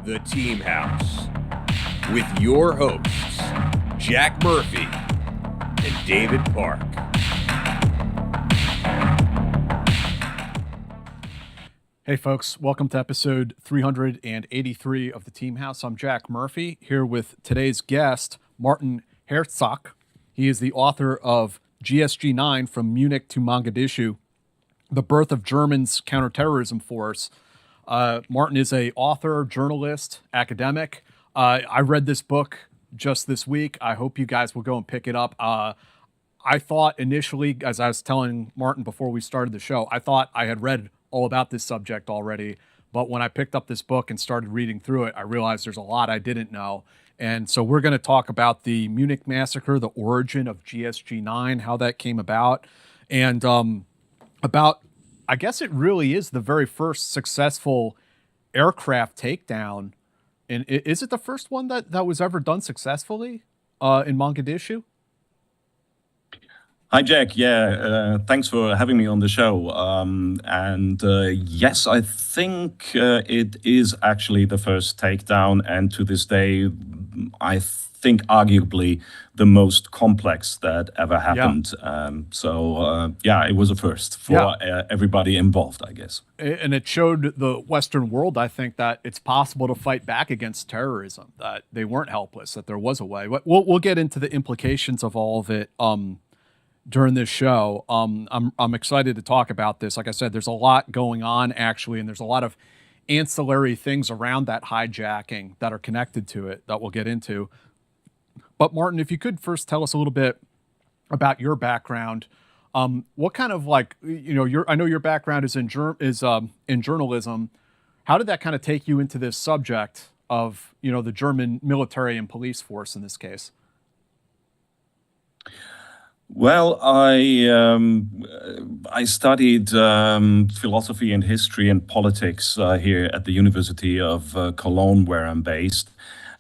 The Team House with your hosts, Jack Murphy and David Park. Hey folks, welcome to episode 383 of The Team House. I'm Jack Murphy, here with today's guest, Martin Herzog. He is the author of GSG 9 From Munich to Mogadishu, The Birth of Germany's Counterterrorism Force. Martin is an author, journalist, academic. I read this book just this week. I hope you guys will go and pick it up. I thought initially, as I was telling Martin before we started the show, I thought I had read all about this subject already. But when I picked up this book and started reading through it, I realized there's a lot I didn't know. And so we're going to talk about the Munich massacre, the origin of GSG 9, how that came about, and about, I guess it really is the very first successful aircraft takedown. And is it the first one that was ever done successfully in Mogadishu? Hi, Jack. Yeah, thanks for having me on the show. Yes, I think it is actually the first takedown, and to this day, I think arguably the most complex that ever happened. Yeah. It was a first for everybody involved, I guess. And it showed the Western world, I think, that it's possible to fight back against terrorism, that they weren't helpless, that there was a way. But we'll get into the implications of all of it during this show. I'm excited to talk about this. Like I said, there's a lot going on actually, and there's a lot of ancillary things around that hijacking that are connected to it that we'll get into. But Martin, if you could first tell us a little bit about your background. What kind of I know your background is in journalism. How did that kind of take you into this subject of, the German military and police force in this case? Well, I studied philosophy and history and politics here at the University of Cologne, where I'm based.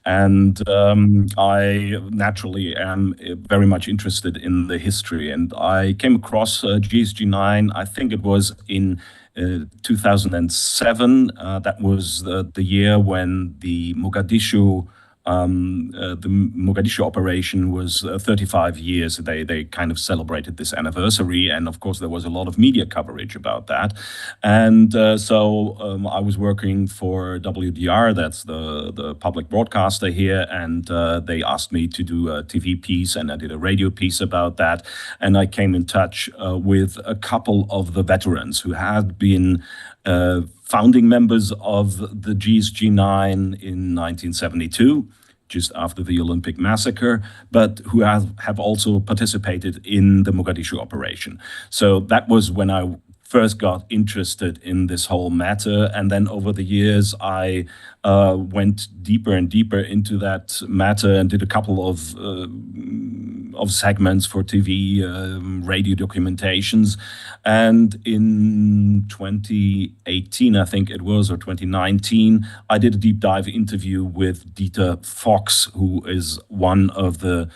And I naturally am very much interested in the history. And I came across GSG 9, I think it was in 2007. That was the year when the Mogadishu operation was 35 years. They kind of celebrated this anniversary, and of course there was a lot of media coverage about that. And so I was working for WDR, that's the public broadcaster here, and they asked me to do a TV piece, and I did a radio piece about that. And I came in touch with a couple of the veterans who had been founding members of the GSG 9 in 1972, just after the Olympic massacre, but who have also participated in the Mogadishu operation. So that was when I first got interested in this whole matter. And then over the years, I went deeper and deeper into that matter and did a couple of segments for TV, radio documentations. And in 2018, I think it was, or 2019, I did a deep dive interview with Dieter Fox, who is one of those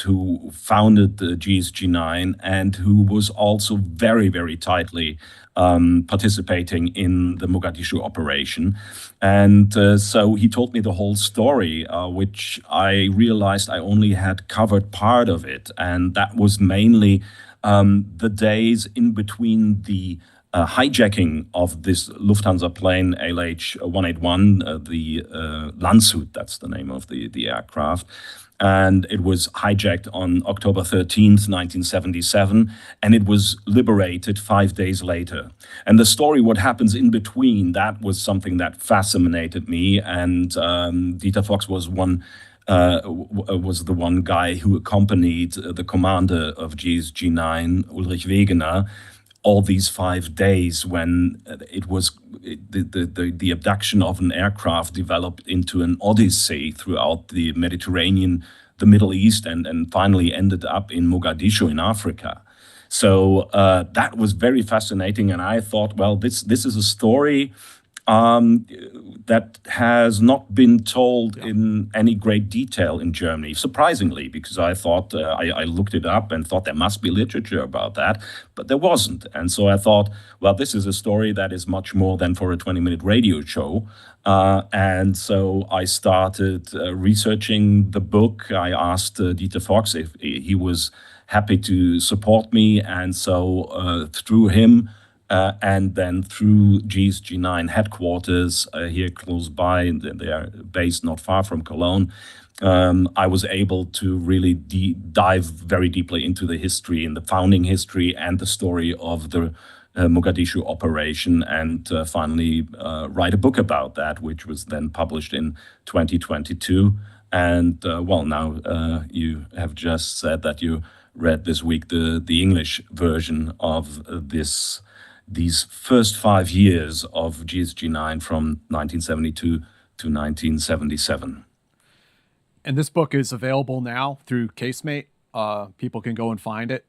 who founded the GSG 9 and who was also very, very tightly participating in the Mogadishu operation. And so he told me the whole story, which I realized I only had covered part of it. And that was mainly the days in between the hijacking of this Lufthansa plane LH-181, the Landshut, that's the name of the aircraft. And it was hijacked on October 13th, 1977, and it was liberated 5 days later. And the story, what happens in between, that was something that fascinated me. And Dieter Fox was the one guy who accompanied the commander of GSG 9, Ulrich Wegener, all these 5 days when it was the abduction of an aircraft developed into an odyssey throughout the Mediterranean, the Middle East, and finally ended up in Mogadishu in Africa. So that was very fascinating, and I thought, well, this is a story that has not been told in any great detail in Germany, surprisingly, because I thought, I looked it up and thought there must be literature about that, but there wasn't. And so I thought, well, this is a story that is much more than for a 20-minute radio show. And so I started researching the book. I asked Dieter Fox if he was happy to support me. And so through him, and then through GSG9 headquarters here close by, they are based not far from Cologne, I was able to really dive very deeply into the history, in the founding history and the story of the Mogadishu operation, and finally write a book about that, which was then published in 2022. And well, now you have just said that you read this week the English version of these first 5 years of GSG9 from 1972 to 1977. And this book is available now through Casemate. People can go and find it.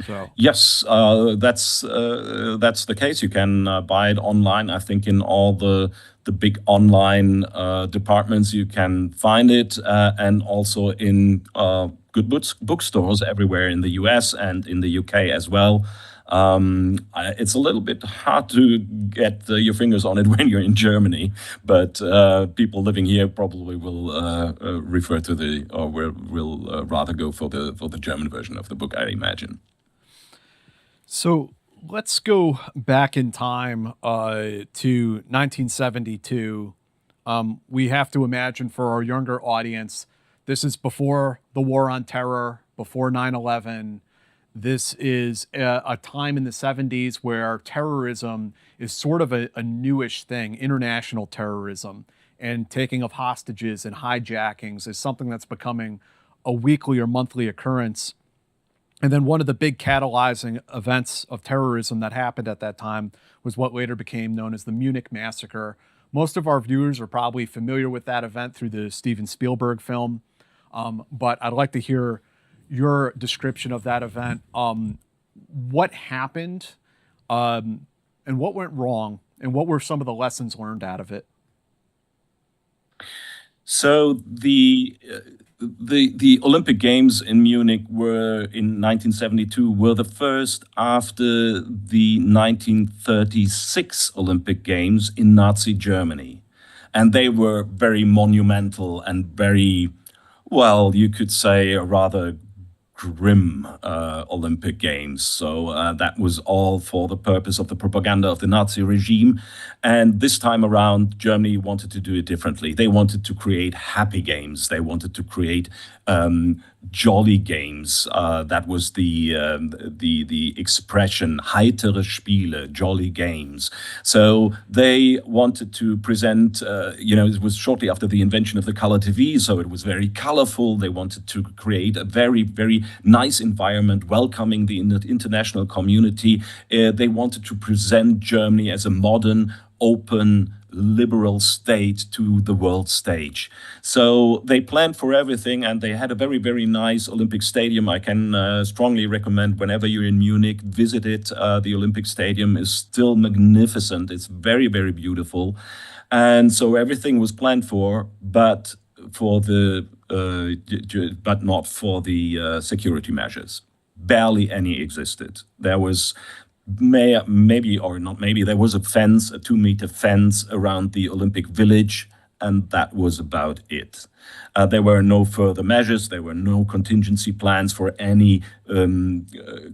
So yes, that's the case. You can buy it online. I think in all the big online departments you can find it, and also in good bookstores everywhere in the US and in the UK as well. It's a little bit hard to get your fingers on it when you're in Germany, but people living here probably will refer to will rather go for the German version of the book, I imagine. So let's go back in time to 1972. We have to imagine, for our younger audience, this is before the War on Terror, before 9/11. This is a time in the 70s where terrorism is sort of a newish thing, international terrorism, and taking of hostages and hijackings is something that's becoming a weekly or monthly occurrence. And then one of the big catalyzing events of terrorism that happened at that time was what later became known as the Munich massacre. Most of our viewers are probably familiar with that event through the Steven Spielberg film, but I'd like to hear your description of that event. What happened, and what went wrong, and what were some of the lessons learned out of it? So the Olympic Games in Munich were in 1972 were the first after the 1936 Olympic Games in Nazi Germany, and they were very monumental and very, well, you could say, a rather grim Olympic Games. So that was all for the purpose of the propaganda of the Nazi regime. And this time around, Germany wanted to do it differently. They wanted to create happy games. They wanted to create jolly games. That was the expression, heitere Spiele, jolly games. So they wanted to present, it was shortly after the invention of the color TV, so it was very colorful. They wanted to create a very, very nice environment, welcoming the international community. They wanted to present Germany as a modern, open, liberal state to the world stage. So they planned for everything, and they had a very, very nice Olympic stadium. I can strongly recommend, whenever you're in Munich, visit it. The Olympic Stadium is still magnificent. It's very, very beautiful. And so everything was planned for, but not for the security measures. Barely any existed. There was maybe or not maybe, there was a fence, a 2-meter fence around the Olympic Village, and that was about it. There were no further measures. There were no contingency plans for any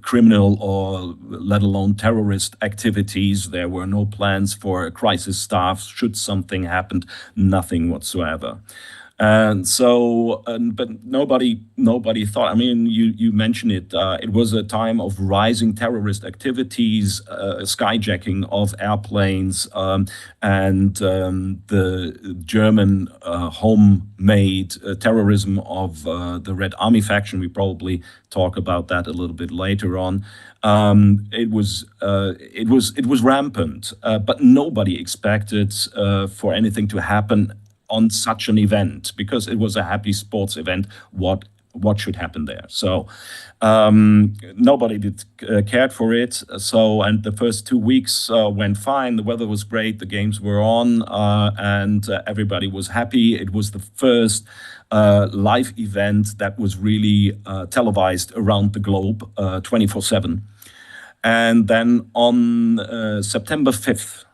criminal or let alone terrorist activities. There were no plans for crisis staff should something happen, nothing whatsoever. And so, but nobody thought, I mean, you mentioned it, it was a time of rising terrorist activities, skyjacking of airplanes, and the German homemade terrorism of the Red Army faction. We probably talk about that a little bit later on. It was rampant, but nobody expected for anything to happen on such an event, because it was a happy sports event, what what should happen there. So nobody cared for it. So, and the first 2 weeks went fine. The weather was great. The games were on, and everybody was happy. It was the first live event that was really televised around the globe 24/7. And then on September 5th,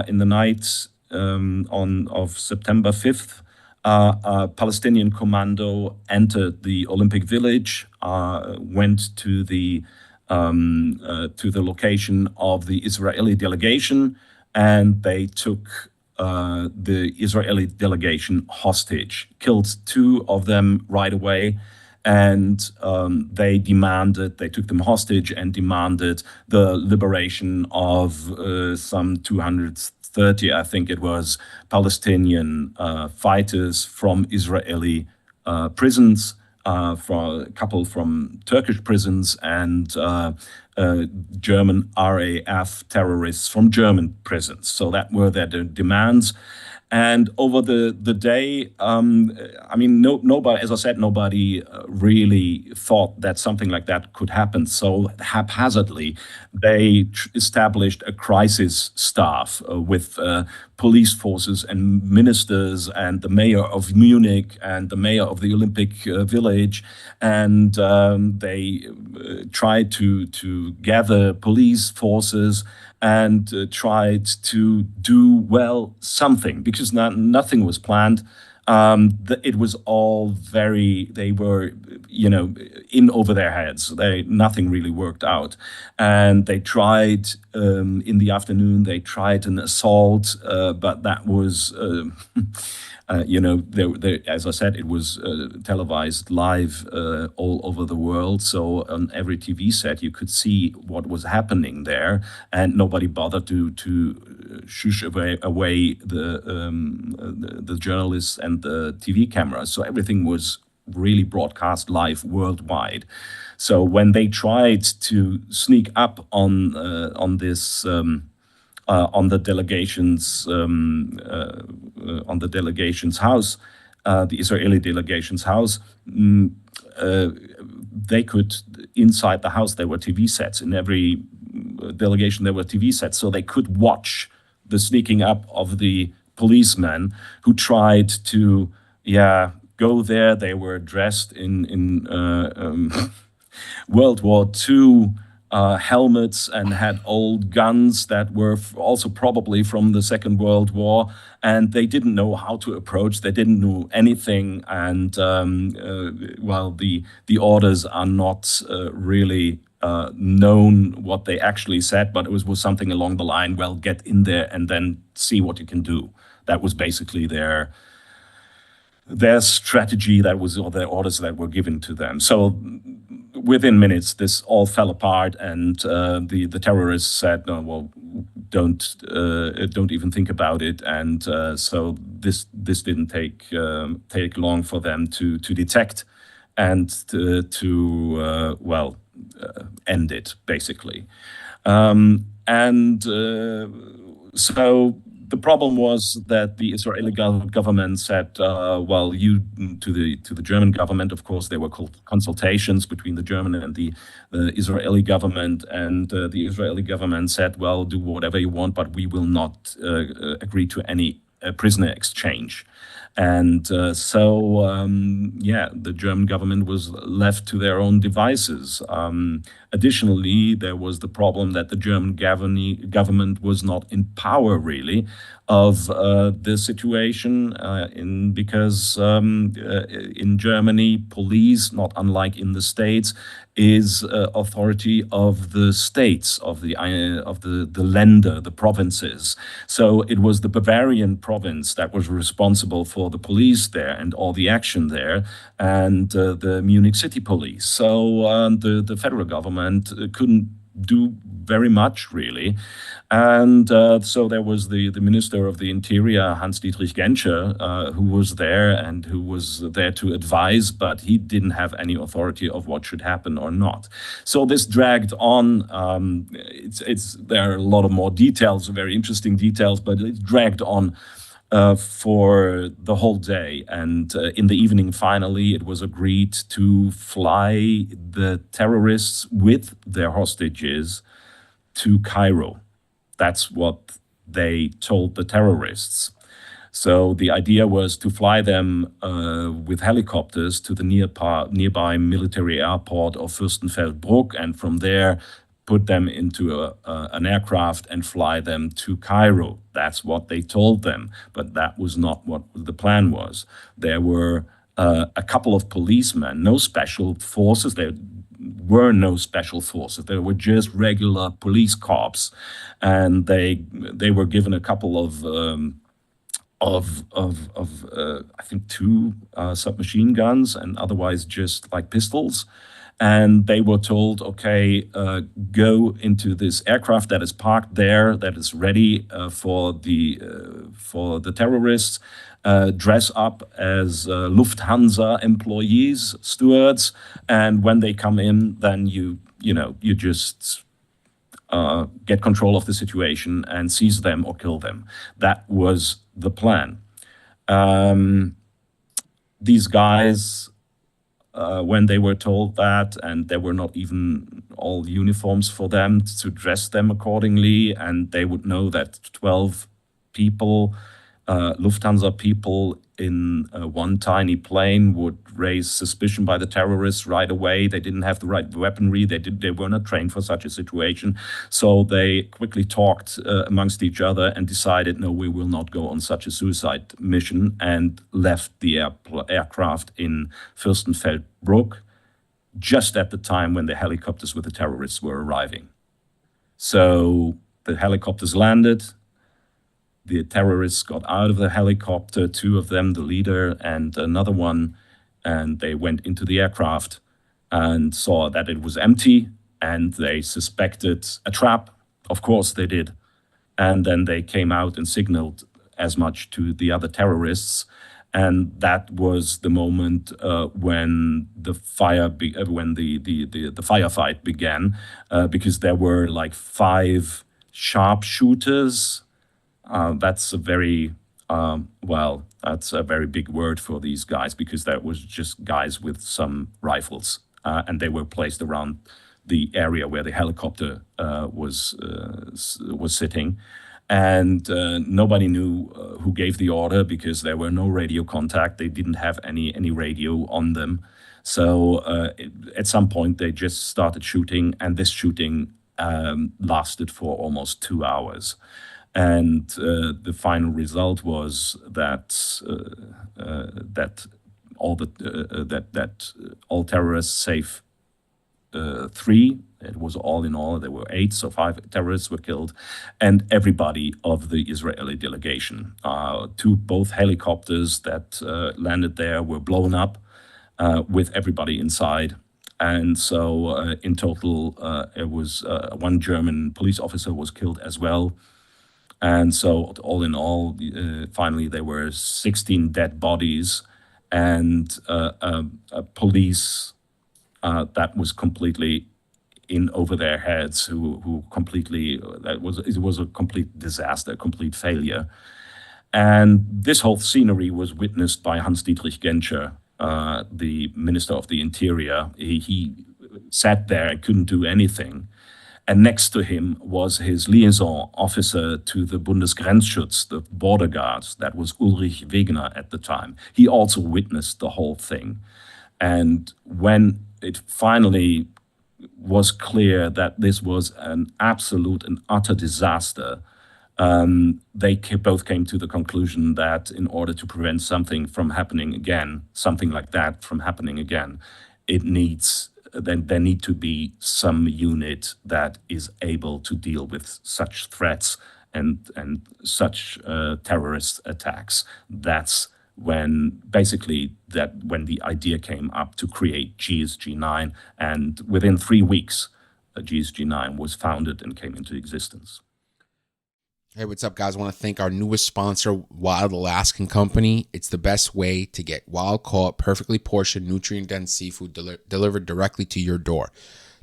in the night of September 5th, a Palestinian commando entered the Olympic Village, went to the location of the Israeli delegation, and they took the Israeli delegation hostage, killed 2 of them right away. And they took them hostage and demanded the liberation of some 230, I think it was, Palestinian fighters from Israeli prisons, for a couple from Turkish prisons, and German RAF terrorists from German prisons. So that were their demands. And over the day, I mean, nobody, as I said, nobody really thought that something like that could happen. So haphazardly, they established a crisis staff with police forces and ministers and the mayor of Munich and the mayor of the Olympic Village. And they tried to gather police forces and tried to do, well, something, because nothing was planned. It was all they were, in over their heads. Nothing really worked out. And they tried, in the afternoon, they tried an assault, but that was, as I said, it was televised live all over the world. So on every TV set, you could see what was happening there, and nobody bothered to shush away the journalists and the TV cameras. So everything was really broadcast live worldwide. So when they tried to sneak up on this. On the delegation's house, the Israeli delegation's house, they could, inside the house, there were TV sets. In every delegation, there were TV sets, so they could watch the sneaking up of the policemen who tried to, go there. They were dressed in World War II helmets and had old guns that were also probably from the Second World War, and they didn't know how to approach. They didn't know anything, and while the orders are not really known what they actually said, but it was something along the line, well, get in there and then see what you can do. That was basically their strategy, or their orders that were given to them. So within minutes, this all fell apart, and the terrorists said, "No, well, don't even think about it." And so this didn't take long for them to detect and to end it, basically. So the problem was that the Israeli government said, to the German government, of course, there were consultations between the German and the Israeli government, and the Israeli government said, well, do whatever you want, but we will not agree to any prisoner exchange. And the German government was left to their own devices. Additionally, there was the problem that the German government was not in power, really, of the situation, because in Germany, police, not unlike in the States, is authority of the states, of the Länder, the provinces. So it was the Bavarian province that was responsible for the police there and all the action there, and the Munich city police. So the federal government couldn't do very much, really. And so there was the Minister of the Interior, Hans-Dietrich Genscher, who was there and who was there to advise, but he didn't have any authority of what should happen or not. So this dragged on. There are a lot of more details, very interesting details, but it dragged on for the whole day. And in the evening, finally, it was agreed to fly the terrorists with their hostages to Cairo. That's what they told the terrorists. So the idea was to fly them with helicopters to the nearby military airport of Fürstenfeldbruck, and from there put them into an aircraft and fly them to Cairo. That's what they told them, but that was not what the plan was. There were a couple of policemen, no special forces. There were no special forces. They were just regular police cops, and they were given a couple of I think 2 submachine guns, and otherwise just like pistols. And they were told, okay, go into this aircraft that is parked there, that is ready for the terrorists. Dress up as Lufthansa employees, stewards, and when they come in, then you just get control of the situation and seize them or kill them. That was the plan. These guys, when they were told that, and there were not even all uniforms for them to dress them accordingly, and they would know that 12 people, Lufthansa people in one tiny plane would raise suspicion by the terrorists right away. They didn't have the right weaponry. They were not trained for such a situation. So they quickly talked amongst each other and decided, no, we will not go on such a suicide mission, and left the aircraft in Fürstenfeldbruck just at the time when the helicopters with the terrorists were arriving. So the helicopters landed. The terrorists got out of the helicopter, 2 of them, the leader and another one, and they went into the aircraft and saw that it was empty, and they suspected a trap. Of course they did. And then they came out and signaled as much to the other terrorists. And that was the moment when the firefight began, because there were like 5 sharpshooters. That's a very that's a very big word for these guys, because that was just guys with some rifles, and they were placed around the area where the helicopter was sitting, and nobody knew who gave the order, because there were no radio contact. They didn't have any radio on them. So at some point they just started shooting, and this shooting lasted for almost 2 hours. And the final result was that all terrorists, save 3, it was all in all, there were 8, so 5 terrorists were killed, and everybody of the Israeli delegation. Both helicopters that landed there were blown up with everybody inside. And so in total, it was 1 German police officer was killed as well. And so all in all, finally, there were 16 dead bodies, and a police that was completely in over their heads, who completely, it was a complete disaster, a complete failure. And this whole scenery was witnessed by Hans-Dietrich Genscher, the Minister of the Interior. He sat there and couldn't do anything. And next to him was his liaison officer to the Bundesgrenzschutz, the border guards. That was Ulrich Wegener at the time. He also witnessed the whole thing. And when it finally was clear that this was an absolute and utter disaster, they both came to the conclusion that in order to prevent something from happening again, something like that from happening again, then there need to be some unit that is able to deal with such threats and such terrorist attacks. That's when when the idea came up to create GSG-9, and within 3 weeks, GSG-9 was founded and came into existence. Hey, what's up, guys? I want to thank our newest sponsor, Wild Alaskan Company. It's the best way to get wild-caught, perfectly portioned, nutrient-dense seafood delivered directly to your door.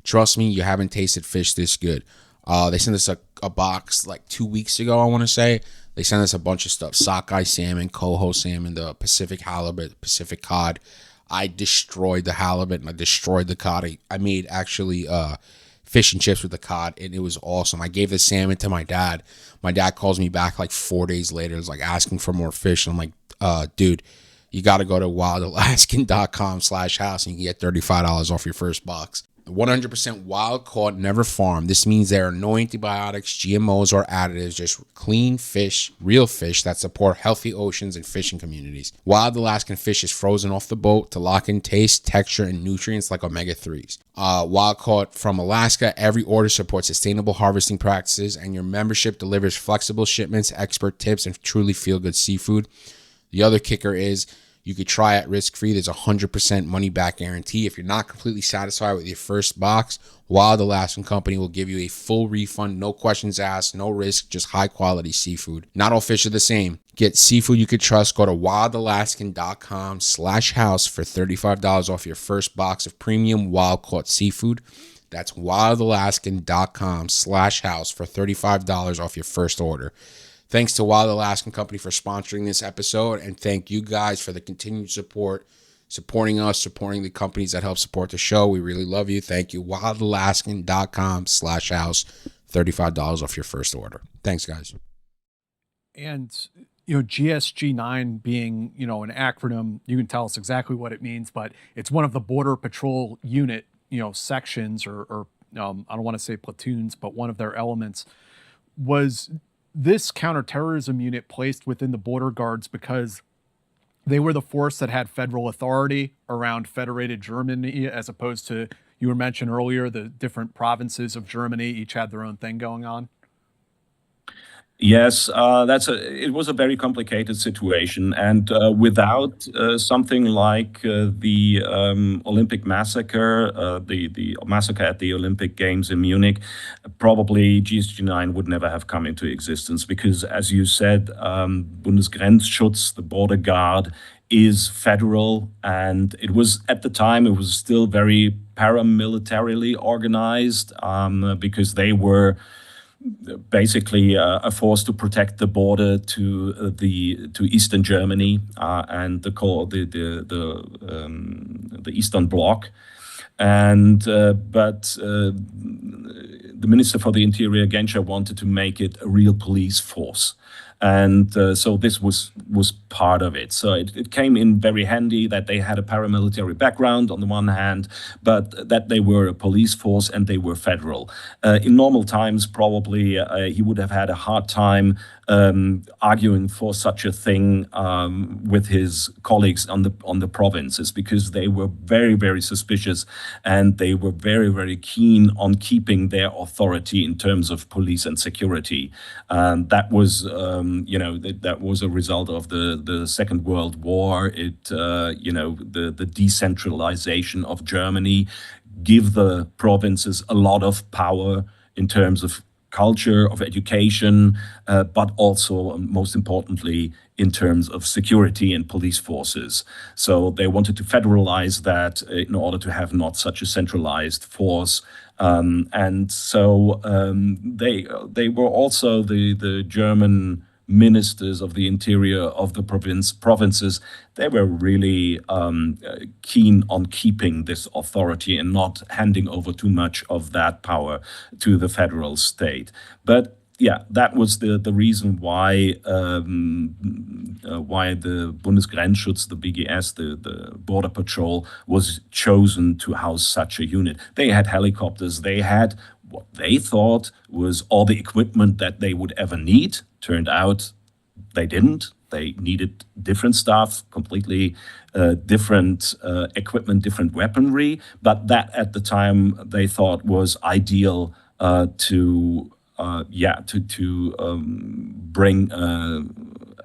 Trust me, you haven't tasted fish this good. They sent us a box like 2 weeks ago, I want to say. They sent us a bunch of stuff: sockeye salmon, coho salmon, the Pacific halibut, Pacific cod. I destroyed the halibut and I destroyed the cod. I made actually fish and chips with the cod, and it was awesome. I gave the salmon to my dad. My dad calls me back like 4 days later. It's like asking for more fish. I'm like, dude, you got to go to wildalaskan.com/house and you can get $35 off your first box. 100% wild caught, never farmed. This means there are no antibiotics, GMOs, or additives, just clean fish, real fish that support healthy oceans and fishing communities. Wild Alaskan fish is frozen off the boat to lock in taste, texture, and nutrients like omega-3s. Wild caught from Alaska, every order supports sustainable harvesting practices, and your membership delivers flexible shipments, expert tips, and truly feel-good seafood. The other kicker is you could try it risk-free. There's a 100% money-back guarantee. If you're not completely satisfied with your first box, Wild Alaskan Company will give you a full refund, no questions asked, no risk, just high-quality seafood. Not all fish are the same. Get seafood you could trust. Go to wildalaskan.com/house for $35 off your first box of premium wild-caught seafood. That's wildalaskan.com/house for $35 off your first order. Thanks to Wild Alaskan Company for sponsoring this episode, and thank you guys for the continued support, supporting us, supporting the companies that help support the show. We really love you. Thank you. wildalaskan.com/house, $35 off your first order. Thanks, guys. And, GSG9 being, an acronym, you can tell us exactly what it means, but it's one of the Border Patrol unit, sections or I don't want to say platoons, but one of their elements. Was this counterterrorism unit placed within the border guards because they were the force that had federal authority around federated Germany, as opposed to, you were mentioned earlier, the different provinces of Germany each had their own thing going on? Yes, it was a very complicated situation, and without something like the Olympic massacre, the massacre at the Olympic Games in Munich, probably GSG9 would never have come into existence because, as you said, Bundesgrenzschutz, the border guard, is federal, and it was at the time it was still very paramilitarily organized because they were basically a force to protect the border to Eastern Germany and the Eastern Bloc, and but the Minister for the Interior Genscher wanted to make it a real police force. And so this was part of it. So it came in very handy that they had a paramilitary background on the one hand, but that they were a police force and they were federal. In normal times, probably he would have had a hard time arguing for such a thing with his colleagues on the provinces, because they were very, very suspicious and they were very, very keen on keeping their authority in terms of police and security. That was that was a result of the Second World War. The decentralization of Germany give the provinces a lot of power in terms of culture, of education, but also, most importantly, in terms of security and police forces. So they wanted to federalize that in order to have not such a centralized force. And so they were also the German ministers of the interior of the provinces. They were really keen on keeping this authority and not handing over too much of that power to the federal state. But yeah, that was the reason why the Bundesgrenzschutz, the BGS, the Border Patrol, was chosen to house such a unit. They had helicopters. They had what they thought was all the equipment that they would ever need. Turned out they didn't. They needed different stuff, completely different equipment, different weaponry. But that at the time they thought was ideal to bring a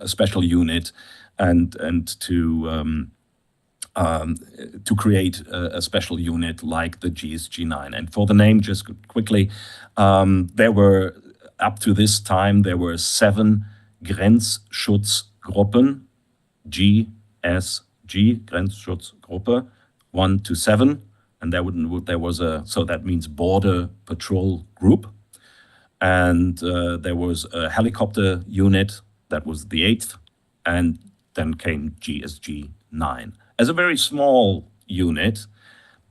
special unit and to create a special unit like the GSG9. And for the name, just quickly, there were, up to this time, there were 7 Grenzschutzgruppen, GSG, Grenzschutzgruppe, 1 to 7, and there was so that means Border Patrol Group. And there was a helicopter unit that was the 8th, and then came GSG 9 as a very small unit,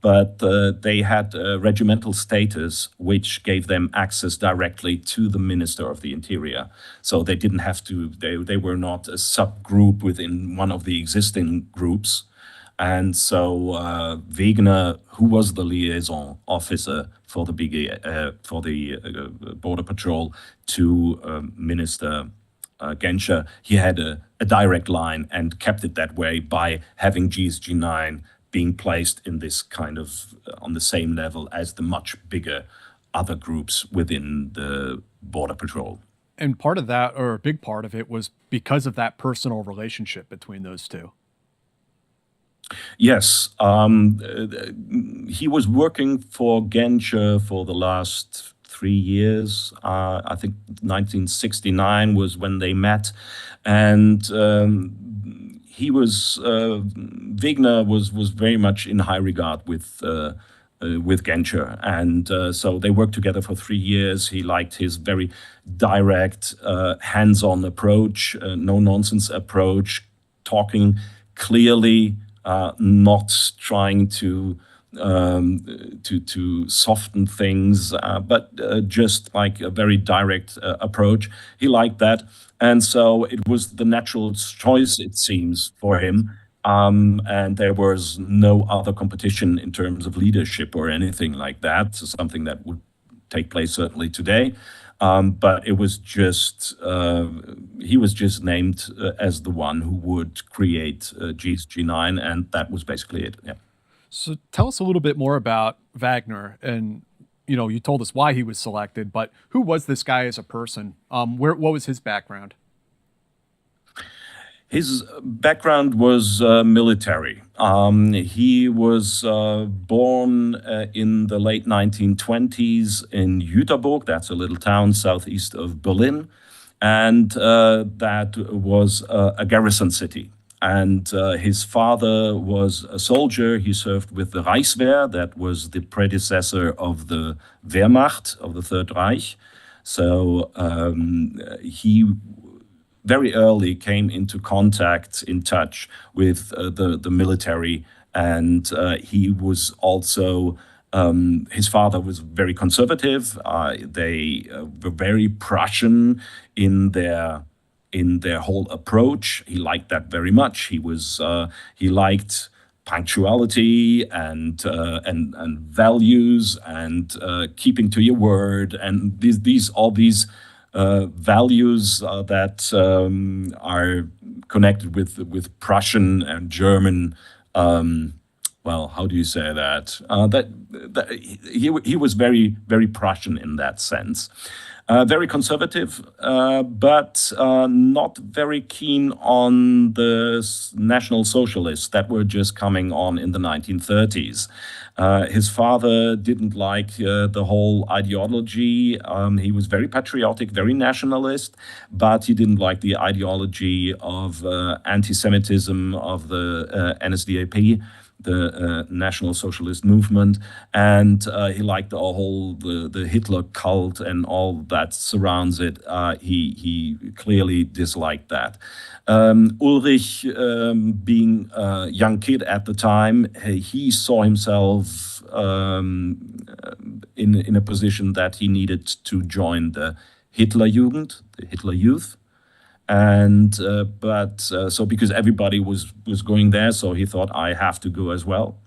but they had regimental status, which gave them access directly to the Minister of the Interior. So they didn't have to, they were not a subgroup within one of the existing groups. And so Wegener, who was the liaison officer for the Border Patrol to Minister Genscher, he had a direct line and kept it that way by having GSG 9 being placed in this kind of on the same level as the much bigger other groups within the Border Patrol. And part of that, or a big part of it, was because of that personal relationship between those two. Yes, he was working for Genscher for the last 3 years. I think 1969 was when they met, and he was Wegener was very much in high regard with Genscher, and so they worked together for 3 years. He liked his very direct, hands-on approach, no-nonsense approach, talking clearly. Not trying to soften things, but just like a very direct approach. He liked that, and so it was the natural choice, it seems, for him. And there was no other competition in terms of leadership or anything like that. So something that would take place certainly today. But it was just, he was just named as the one who would create GSG 9, and that was basically it. Yeah. So tell us a little bit more about Wegener, and you told us why he was selected, but who was this guy as a person? What was his background? His background was military. He was born in the late 1920s in Jüterburg. That's a little town southeast of Berlin. And that was a garrison city. And his father was a soldier. He served with the Reichswehr. That was the predecessor of the Wehrmacht of the Third Reich. So he very early came into contact, in touch with the military, and he was also, his father was very conservative. They were very Prussian in their whole approach. He liked that very much. He liked punctuality and values and keeping to your word, and all these values that are connected with Prussian and German. Well, how do you say that? He was very, very Prussian in that sense. Very conservative, but not very keen on the National Socialists that were just coming on in the 1930s. His father didn't like the whole ideology. He was very patriotic, very nationalist, but he didn't like the ideology of anti-Semitism of the NSDAP, the National Socialist Movement, and he liked the Hitler cult and all that surrounds it. He clearly disliked that. Ulrich, being a young kid at the time, he saw himself in a position that he needed to join the Hitlerjugend, the Hitler Youth. And so because everybody was going there, so he thought, I have to go as well.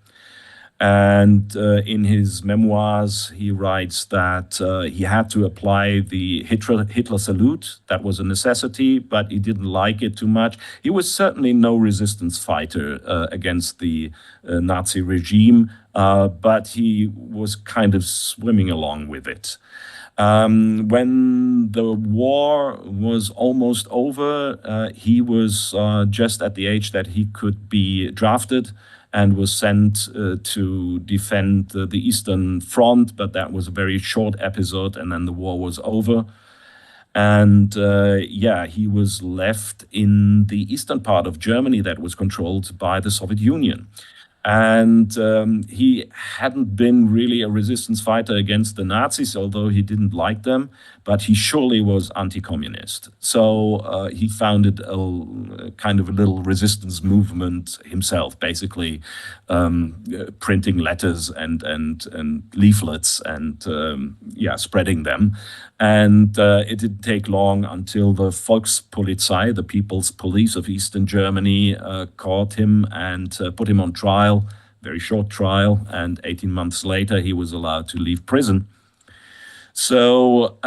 And in his memoirs, he writes that he had to apply the Hitler salute. That was a necessity, but he didn't like it too much. He was certainly no resistance fighter against the Nazi regime, but he was kind of swimming along with it. When the war was almost over, he was just at the age that he could be drafted and was sent to defend the Eastern Front, but that was a very short episode, and then the war was over. And he was left in the eastern part of Germany that was controlled by the Soviet Union. And he hadn't been really a resistance fighter against the Nazis, although he didn't like them. but he surely was anti-communist. So he founded a kind of a little resistance movement himself, basically printing letters and leaflets and spreading them. And it didn't take long until the Volkspolizei, the People's Police of Eastern Germany, caught him and put him on trial, very short trial, and 18 months later he was allowed to leave prison. So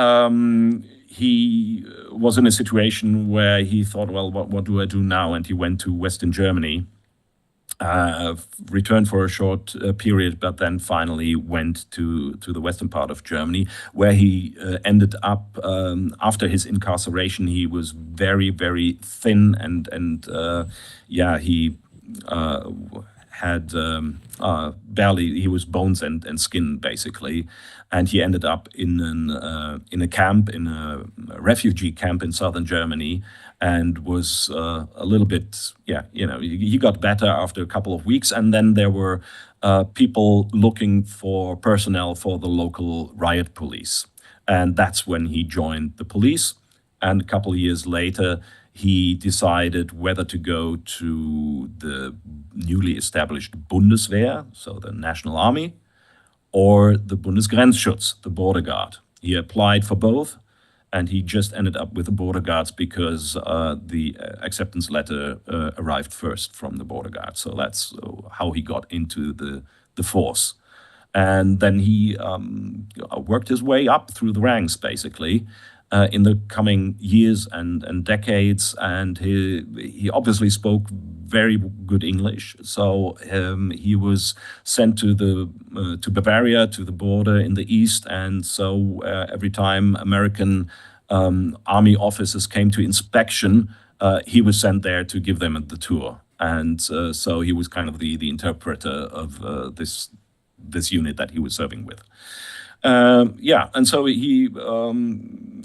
he was in a situation where he thought, well, what do I do now? And he went to Western Germany, returned for a short period, but then finally went to the western part of Germany, where he ended up, after his incarceration, he was very, very thin and he had barely, he was bones and skin, basically. And he ended up in a camp, in a refugee camp in southern Germany, and was a little bit, he got better after a couple of weeks. And then there were people looking for personnel for the local riot police. And that's when he joined the police. And a couple of years later, he decided whether to go to the newly established Bundeswehr, so the National Army, or the Bundesgrenzschutz, the border guard. He applied for both, and he just ended up with the border guards because the acceptance letter arrived first from the border guard. So that's how he got into the force. And then he worked his way up through the ranks, basically, in the coming years and decades. And he obviously spoke very good English. So he was sent to Bavaria, to the border in the east. And so every time American army officers came to inspection, he was sent there to give them the tour. And so he was kind of the interpreter of this unit that he was serving with. And so he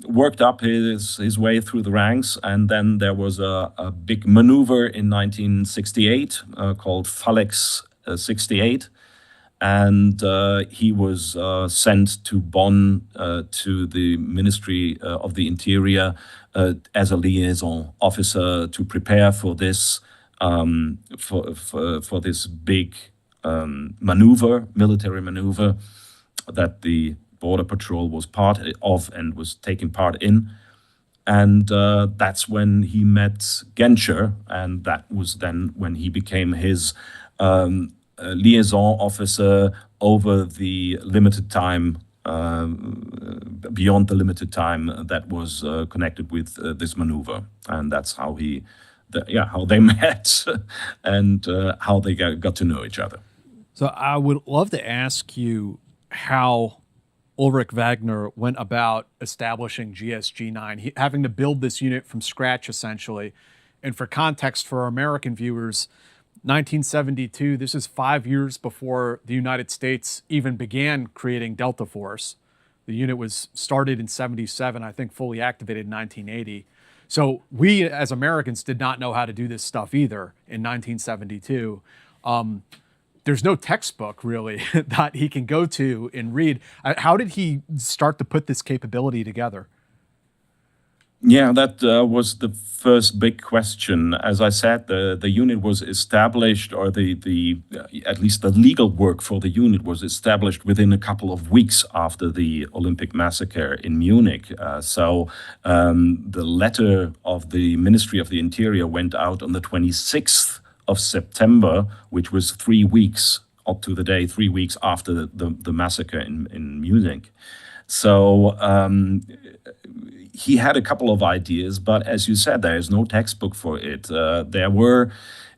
worked up his way through the ranks, and then there was a big maneuver in 1968 called Falex 68, and he was sent to Bonn to the Ministry of the Interior as a liaison officer to prepare for this for this big military maneuver that the Border Patrol was part of and was taking part in. And that's when he met Genscher, and that was then when he became his liaison officer over the limited time, beyond the limited time that was connected with this maneuver. And that's how how they met and how they got to know each other. So I would love to ask you how Ulrich Wegener went about establishing GSG-9, having to build this unit from scratch, essentially. And for context for our American viewers, 1972, this is 5 years before the United States even began creating Delta Force. The unit was started in 77, I think fully activated in 1980. So we, as Americans, did not know how to do this stuff either in 1972. There's no textbook, really, that he can go to and read. How did he start to put this capability together? Yeah, that was the first big question. As I said, the unit was established, or the at least the legal work for the unit was established within a couple of weeks after the Olympic massacre in Munich. So the letter of the Ministry of the Interior went out on the 26th of September, which was 3 weeks, up to the day, 3 weeks after the massacre in Munich. So he had a couple of ideas, but as you said, there is no textbook for it.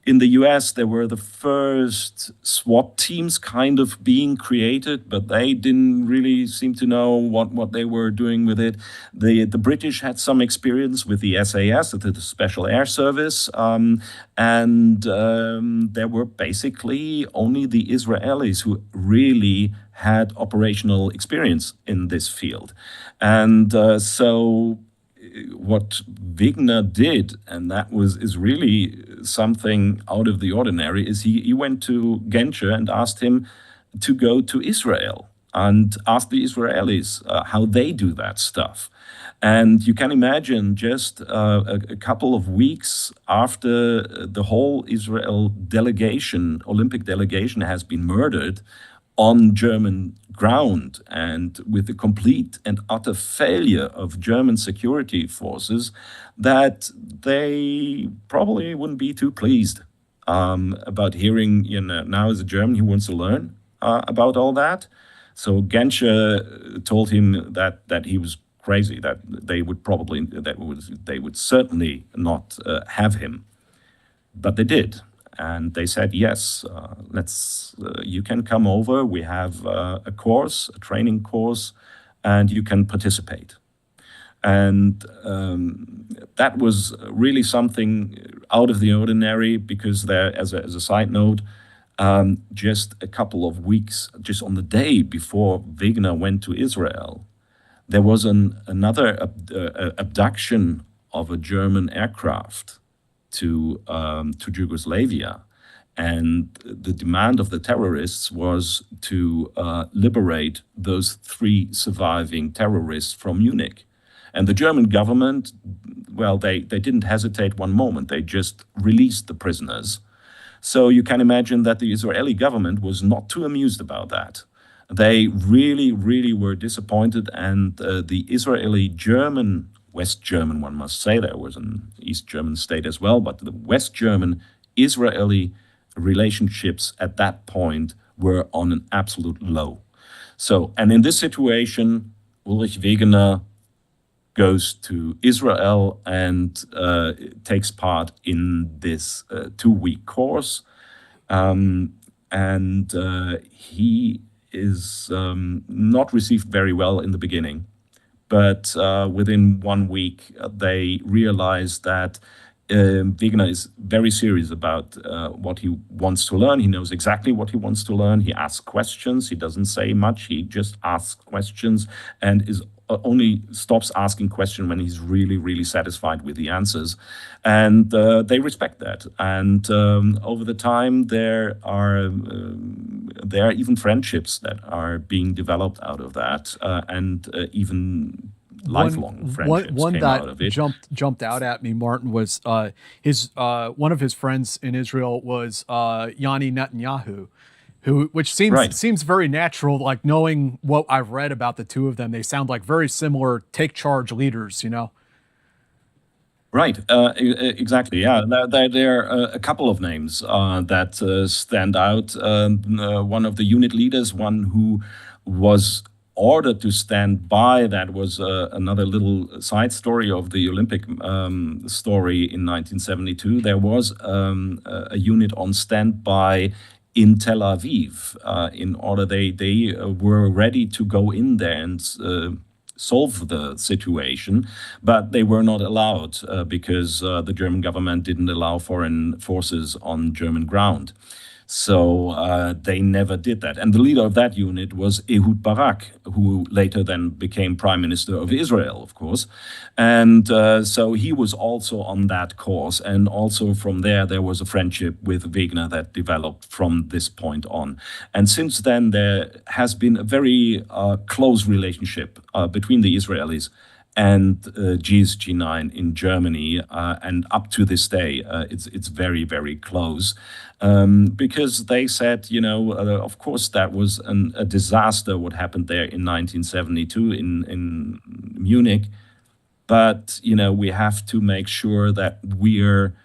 In the US, there were the first SWAT teams kind of being created, but they didn't really seem to know what they were doing with it. The British had some experience with the SAS, the Special Air Service, and there were basically only the Israelis who really had operational experience in this field. And so what Wegener did, and that is really something out of the ordinary, is he went to Genscher and asked him to go to Israel and ask the Israelis how they do that stuff. And you can imagine just a couple of weeks after the whole Israel delegation, Olympic delegation, has been murdered on German ground, and with the complete and utter failure of German security forces, that they probably wouldn't be too pleased about hearing, now as a German, he wants to learn about all that. So Genscher told him that he was crazy, that they would certainly not have him, but they did, and they said yes. You can come over. We have a training course, and you can participate. And that was really something out of the ordinary, because there, as a side note, just a couple of weeks, just on the day before Wegener went to Israel, there was another abduction of a German aircraft to Yugoslavia, and the demand of the terrorists was to liberate those 3 surviving terrorists from Munich. And the German government, well, they didn't hesitate one moment. They just released the prisoners. So you can imagine that the Israeli government was not too amused about that. They really, really were disappointed, and the Israeli German, West German, one must say, there was an East German state as well, but the West German Israeli relationships at that point were on an absolute low. So, and in this situation, Ulrich Wegener goes to Israel and takes part in this 2-week course. He is not received very well in the beginning, but within 1 week, they realize that Wegener is very serious about what he wants to learn. He knows exactly what he wants to learn. He asks questions. He doesn't say much. He just asks questions, and is only stops asking questions when he's really, really satisfied with the answers. And they respect that. And over the time, there are even friendships that are being developed out of that, and even lifelong friendships one came that out of it. jumped out at me, Martin, was one of his friends in Israel was Yanni Netanyahu, which seems very natural. Like, knowing what I've read about the two of them, they sound like very similar take charge leaders, Right, exactly. Yeah, there are a couple of names that stand out. One of the unit leaders, one who was ordered to stand by. That was another little side story of the Olympic story in 1972. There was a unit on standby in Tel Aviv in order they were ready to go in there and solve the situation, but they were not allowed because the German government didn't allow foreign forces on German ground. So they never did that. And the leader of that unit was Ehud Barak, who later then became Prime Minister of Israel, of course. And so he was also on that course. And also from there was a friendship with Wegener that developed from this point on. And since then, there has been a very close relationship between the Israelis and GSG 9 in Germany, and up to this day, it's very, very close, because they said, of course, that was a disaster what happened there in 1972 in Munich, but we have to make sure that we're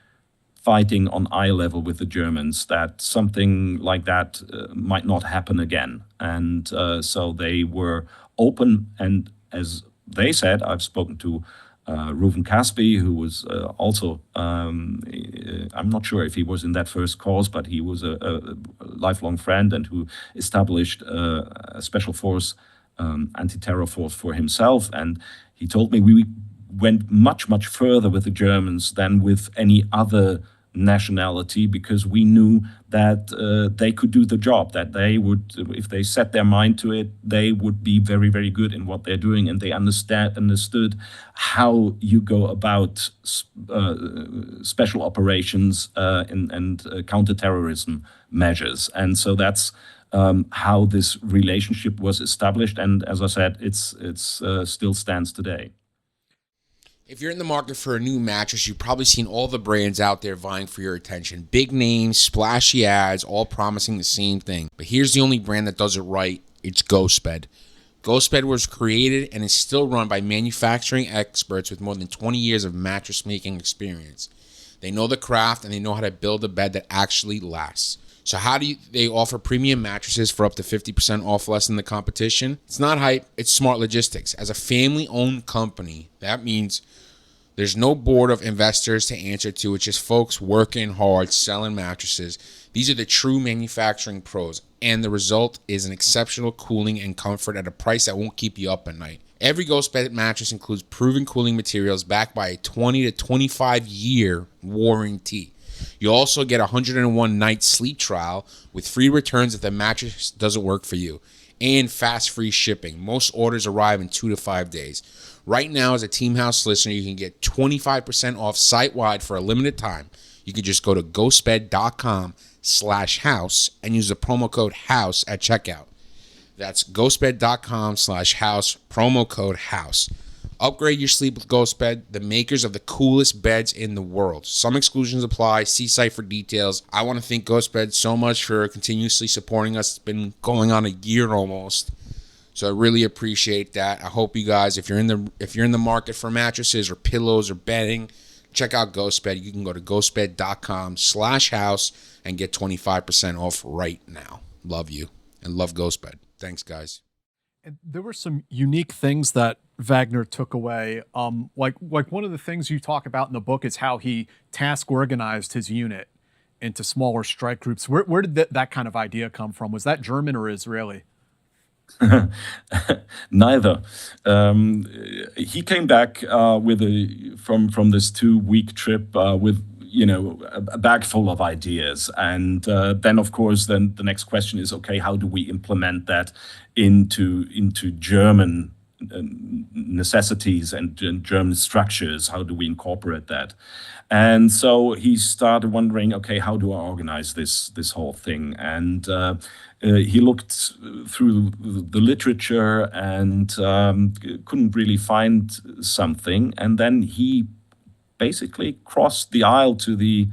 fighting on eye level with the Germans, that something like that might not happen again. And so they were open, and as they said, I've spoken to Reuven Caspi, who was also, I'm not sure if he was in that first course, but he was a lifelong friend and who established a special force, anti-terror force for himself. And he told me we went much, much further with the Germans than with any other nationality, because we knew that they could do the job, that they would, if they set their mind to it, they would be very, very good in what they're doing, and they understood how you go about special operations and counterterrorism measures. And so that's how this relationship was established, and as I said, it's still stands today. If you're in the market for a new mattress, you've probably seen all the brands out there vying for your attention. Big names, splashy ads, all promising the same thing. But here's the only brand that does it right. It's GhostBed. GhostBed was created and is still run by manufacturing experts with more than 20 years of mattress making experience. They know the craft and they know how to build a bed that actually lasts. So how do they offer premium mattresses for up to 50% off less than the competition? It's not hype, it's smart logistics. As a family-owned company, that means there's no board of investors to answer to. It's just folks working hard, selling mattresses. These are the true manufacturing pros, and the result is an exceptional cooling and comfort at a price that won't keep you up at night. Every GhostBed mattress includes proven cooling materials backed by a 20 to 25 year warranty. You also get a 101 night sleep trial with free returns if the mattress doesn't work for you, and fast free shipping. Most orders arrive in 2 to 5 days. Right now, as a Team House listener, you can get 25% off site-wide for a limited time. You can just go to ghostbed.com/house and use the promo code HOUSE at checkout. That's ghostbed.com/house, promo code HOUSE. Upgrade your sleep with GhostBed, the makers of the coolest beds in the world. Some exclusions apply. See site for details. I want to thank GhostBed so much for continuously supporting us. It's been going on a year almost. So I really appreciate that. I hope you guys, if you're in the market for mattresses or pillows or bedding, check out GhostBed. You can go to ghostbed.com/house and get 25% off right now. Love you and love GhostBed. Thanks, guys. And there were some unique things that Wegener took away. Like one of the things you talk about in the book is how he task organized his unit into smaller strike groups. Where did that kind of idea come from? Was that German or Israeli? Neither. He came back from this 2-week trip with a bag full of ideas, and then of course the next question is, okay, how do we implement that into German necessities and German structures? How do we incorporate that? And so he started wondering, okay, how do I organize this whole thing? And he looked through the literature and couldn't really find something. And then he basically crossed the aisle to the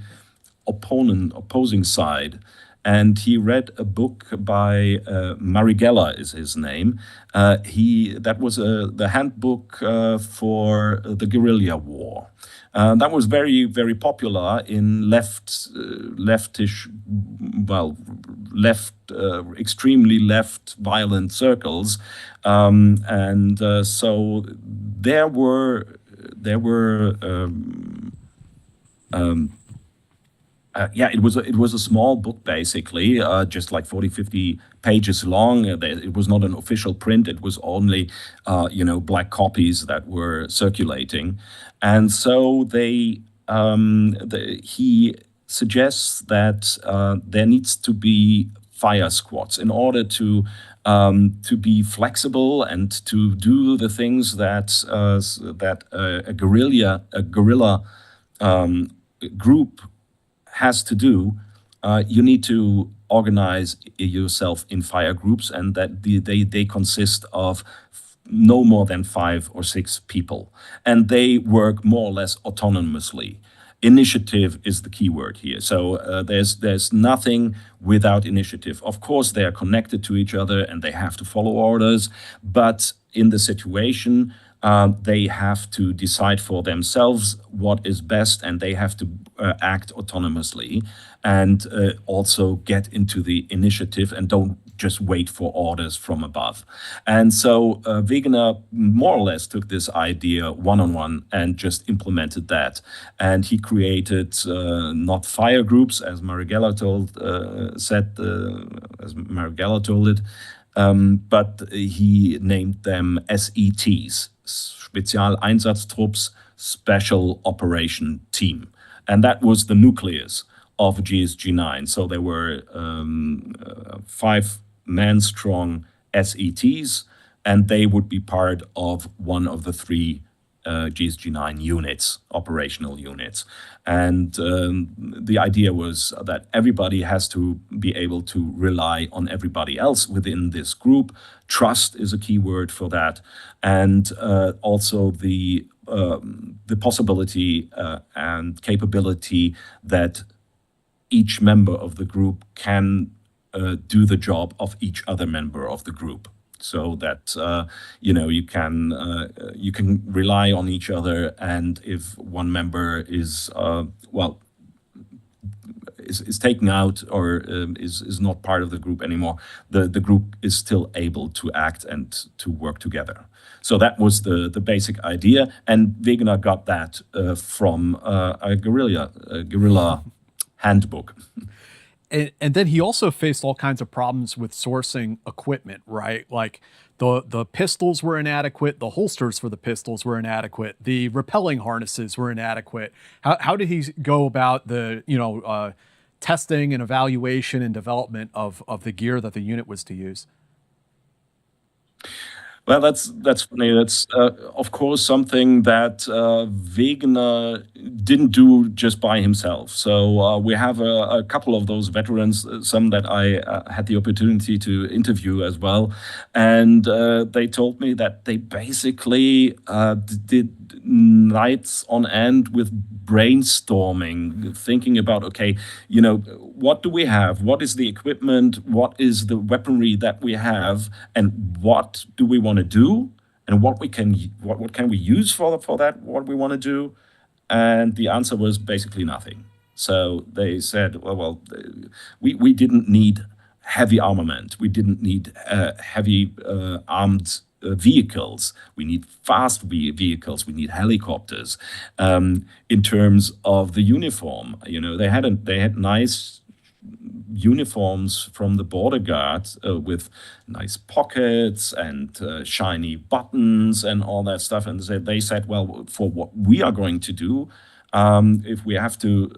opposing side. And he read a book by Marighella is his name. That was the handbook for the guerrilla war. That was very, very popular in extremely left violent circles, and so there were. It was a small book, basically, just like 40-50 pages long. It was not an official print. It was only, black copies that were circulating. And so he suggests that there needs to be fire squads in order to be flexible and to do the things that a guerrilla group has to do. You need to organize yourself in fire groups, and that they consist of no more than 5 or 6 people, and they work more or less autonomously. Initiative is the key word here. So there's nothing without initiative. Of course, they are connected to each other and they have to follow orders, but in the situation, they have to decide for themselves what is best, and they have to act autonomously and also get into the initiative and don't just wait for orders from above. And so Wegener more or less took this idea one-on-one and just implemented that. And he created not fire groups, as Marighella told it, but he named them SETs, Spezialeinsatztrupps, Special Operation Team. And that was the nucleus of GSG 9. So there were 5-man-strong SETs, and they would be part of one of the 3 GSG 9 units, operational units. And the idea was that everybody has to be able to rely on everybody else within this group. Trust is a key word for that. And also the the possibility and capability that each member of the group can do the job of each other member of the group, so that you can rely on each other, and if one member is taken out or is not part of the group anymore, the group is still able to act and to work together. So that was the basic idea, and Wegener got that from a guerrilla handbook. And then he also faced all kinds of problems with sourcing equipment, right? Like the pistols were inadequate, the holsters for the pistols were inadequate, the rappelling harnesses were inadequate. How did he go about the testing and evaluation and development of the gear that the unit was to use? Well, that's funny. That's of course something that Wegener didn't do just by himself. So we have a couple of those veterans, some that I had the opportunity to interview as well, and they told me that they basically did nights on end with brainstorming, thinking about, okay, what do we have? What is the equipment? What is the weaponry that we have? And what do we want to do? And what can we use for that? What we want to do? And the answer was basically nothing. So they said, well, we didn't need heavy armament. We didn't need heavy armed vehicles. We need fast vehicles. We need helicopters. In terms of the uniform, they had nice uniforms from the border guard with nice pockets and shiny buttons and all that stuff. And they said, well, for what we are going to do, if we have to,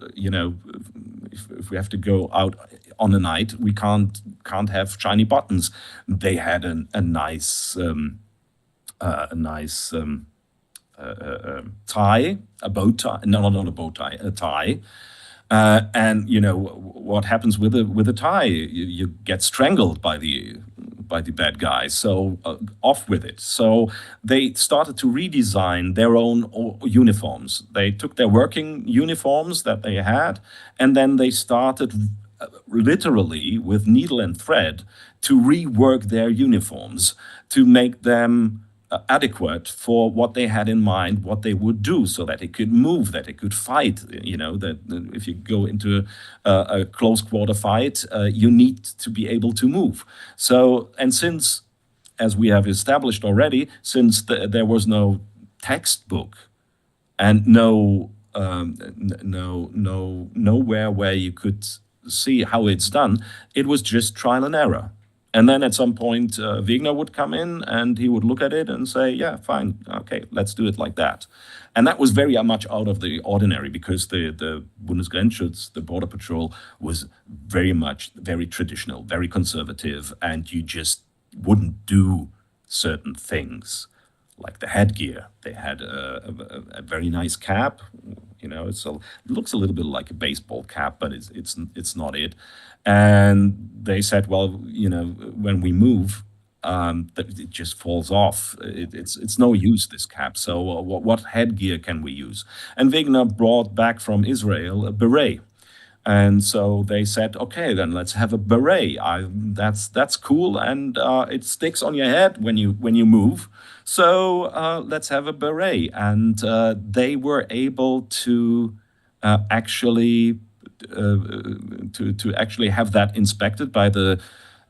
if we have to go out on a night, we can't have shiny buttons. They had a nice tie, a bow tie. No, not a bow tie, a tie. And what happens with a tie? You get strangled by the bad guys. So off with it. So they started to redesign their own uniforms. They took their working uniforms that they had, and then they started literally with needle and thread to rework their uniforms to make them adequate for what they had in mind, what they would do, so that it could move, that it could fight. That if you go into a close quarter fight, you need to be able to move. So, and since, as we have established already, since there was no textbook and nowhere where you could see how it's done, it was just trial and error. And then at some point, Wegener would come in and he would look at it and say, yeah, fine, okay, let's do it like that. And that was very much out of the ordinary, because the Bundesgrenzschutz, the Border Patrol, was very traditional, very conservative, and you just wouldn't do certain things. Like the headgear. They had a very nice cap. It looks a little bit like a baseball cap, but it's not it. And they said, well, when we move, it just falls off. It's no use, this cap. So what headgear can we use? And Wegener brought back from Israel a beret. And so they said, okay, then let's have a beret. That's cool, and it sticks on your head when you move. So let's have a beret. And they were able to actually have that inspected by the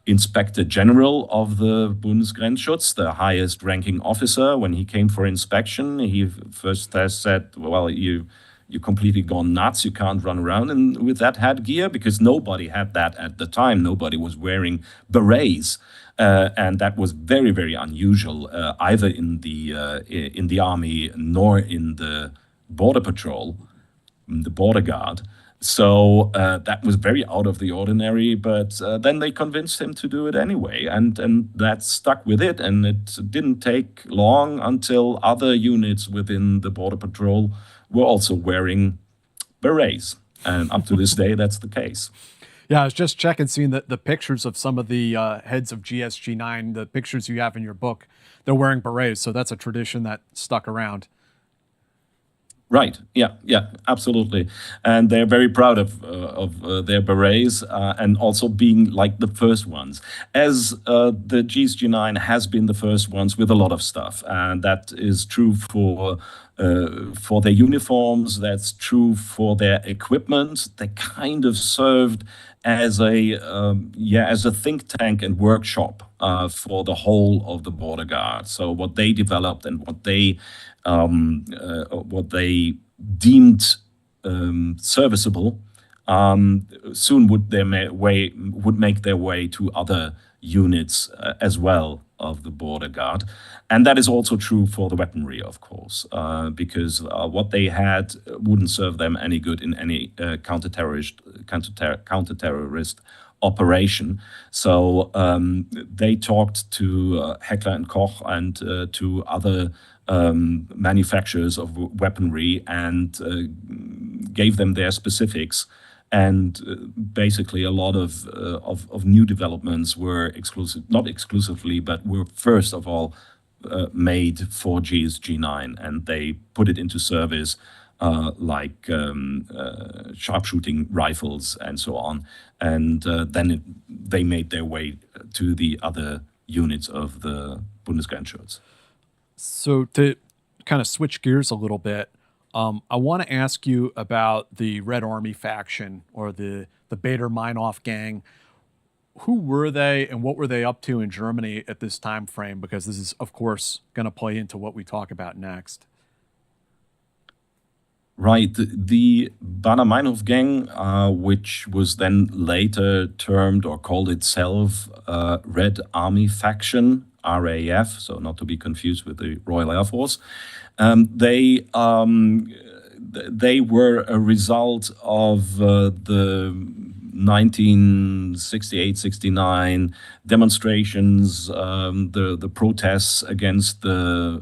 Inspector General of the Bundesgrenzschutz, the highest ranking officer. When he came for inspection, he first said, well, you completely gone nuts. You can't run around with that headgear, because nobody had that at the time. Nobody was wearing berets. And that was very, very unusual, either in the army nor in the border patrol, the border guard. So that was very out of the ordinary. But then they convinced him to do it anyway, and that stuck with it. And it didn't take long until other units within the border patrol were also wearing berets, and up to this day, that's the case. Yeah, I was just checking, seeing the pictures of some of the heads of GSG 9, the pictures you have in your book. They're wearing berets, so that's a tradition that stuck around. Right. Yeah, absolutely. And they're very proud of their berets and also being like the first ones. As the GSG-9 has been the first ones with a lot of stuff, and that is true for their uniforms. That's true for their equipment. They kind of served as a think tank and workshop for the whole of the border guard. So what they developed and what they deemed serviceable soon would make their way to other units as well of the border guard. And that is also true for the weaponry, of course, because what they had wouldn't serve them any good in any counterterrorist operation. So they talked to Heckler and Koch and to other manufacturers of weaponry and gave them their specifics. And basically, a lot of new developments were not exclusively, but were first of all made for GSG-9, and they put it into service like sharpshooting rifles and so on. And then they made their way to the other units of the Bundesgrenzschutz. So to kind of switch gears a little bit, I want to ask you about the Red Army faction or the Baader-Meinhof gang. Who were they and what were they up to in Germany at this time frame? Because this is, of course, going to play into what we talk about next. Right. The Baader-Meinhof gang, which was then later termed or called itself Red Army Faction, RAF, so not to be confused with the Royal Air Force. They were a result of the 1968-69 demonstrations, the protests against the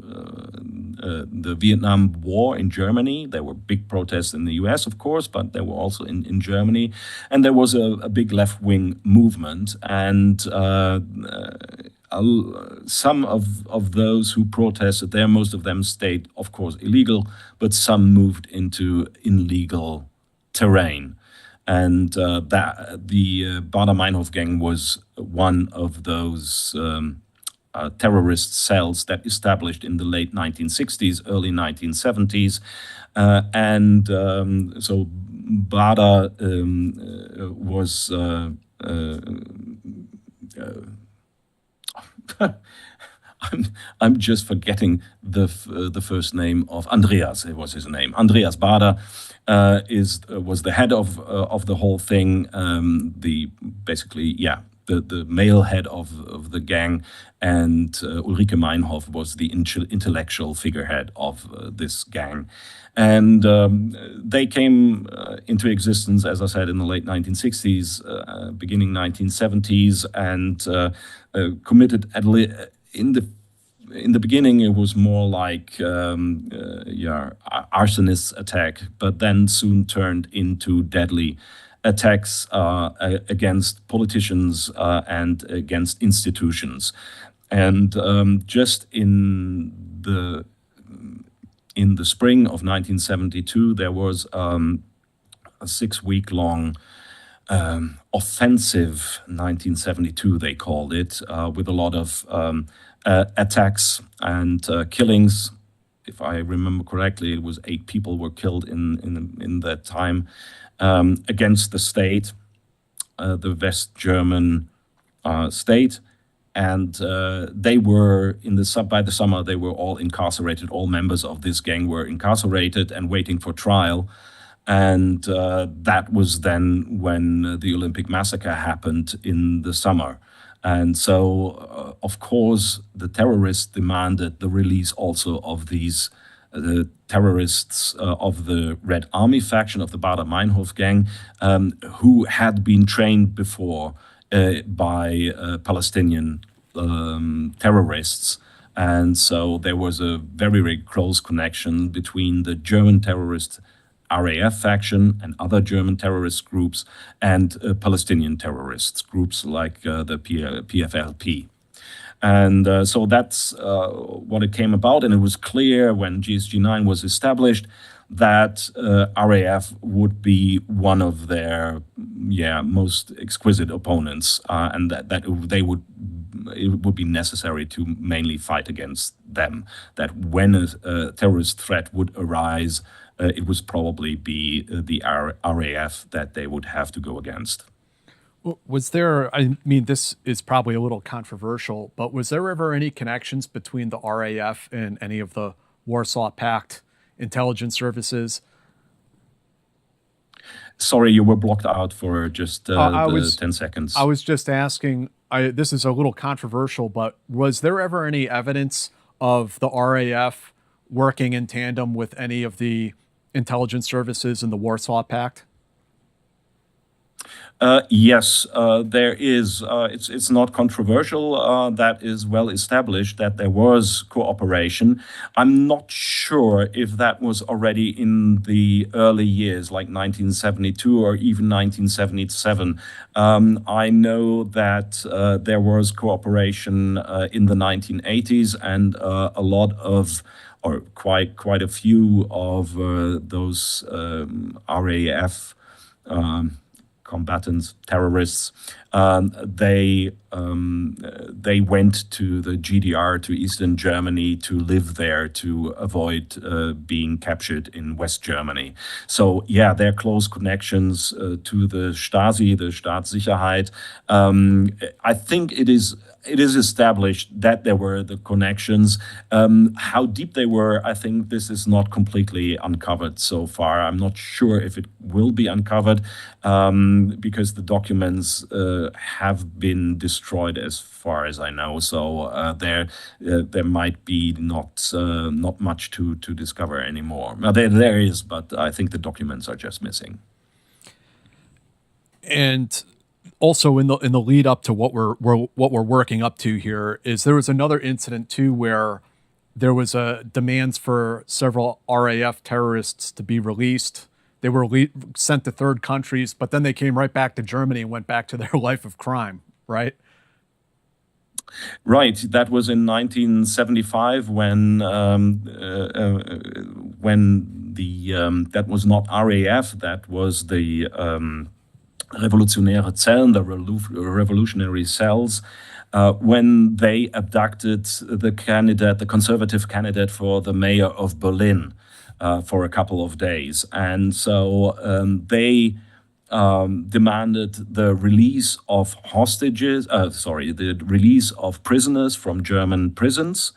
Vietnam War in Germany. There were big protests in the US, of course, but there were also in Germany. And there was a big left-wing movement. And some of those who protested there, most of them stayed, of course, illegal, but some moved into illegal terrain. And that the Baader-Meinhof gang was one of those terrorist cells that established in the late 1960s, early 1970s. So Baader was... I'm just forgetting the first name of Andreas. It was his name. Andreas Baader was the head of the whole thing. The male head of the gang, and Ulrich Meinhof was the intellectual figurehead of this gang. And they came into existence, as I said, in the late 1960s, beginning 1970s, and committed in the beginning, it was more like arsonist attack, but then soon turned into deadly attacks against politicians and against institutions. And just in the spring of 1972, there was a 6-week-long offensive, 1972 they called it, with a lot of attacks and killings. If I remember correctly, it was 8 people were killed in that time against the state, the West German state. And they were by the summer they were all incarcerated. All members of this gang were incarcerated and waiting for trial. And that was then when the Olympic massacre happened in the summer. And so, of course, the terrorists demanded the release also of these terrorists of the Red Army faction of the Baader-Meinhof gang, who had been trained before by Palestinian terrorists. And so there was a very, very close connection between the German terrorist RAF faction and other German terrorist groups and Palestinian terrorists, groups like the PFLP. And so that's what it came about. And it was clear when GSG-9 was established that RAF would be one of their most exquisite opponents, and that it would be necessary to mainly fight against them. That when a terrorist threat would arise, it would probably be the RAF that they would have to go against. Was there, I mean, this is probably a little controversial, but was there ever any connections between the RAF and any of the Warsaw Pact intelligence services? Sorry, you were blocked out for just 10 seconds. I was just asking, this is a little controversial, but was there ever any evidence of the RAF working in tandem with any of the intelligence services in the Warsaw Pact? Yes, there is. It's not controversial. That is well established that there was cooperation. I'm not sure if that was already in the early years, like 1972 or even 1977. I know that there was cooperation in the 1980s, and a lot of, or quite a few of those RAF combatants, terrorists, they went to the GDR, to Eastern Germany, to live there, to avoid being captured in West Germany. So yeah, their close connections to the Stasi, the Staatssicherheit. I think it is established that there were the connections. How deep they were, I think this is not completely uncovered so far. I'm not sure if it will be uncovered because the documents have been destroyed as far as I know. So there might be not much to discover anymore. Now, there is, but I think the documents are just missing. And also in the lead up to what we're working up to here is there was another incident too where there was demands for several RAF terrorists to be released. They were sent to third countries, but then they came right back to Germany and went back to their life of crime, right? Right. That was in 1975 when that was not RAF, that was the Revolutionäre Zellen, the revolutionary cells, when they abducted the conservative candidate for the mayor of Berlin for a couple of days. And so they demanded the release of the release of prisoners from German prisons.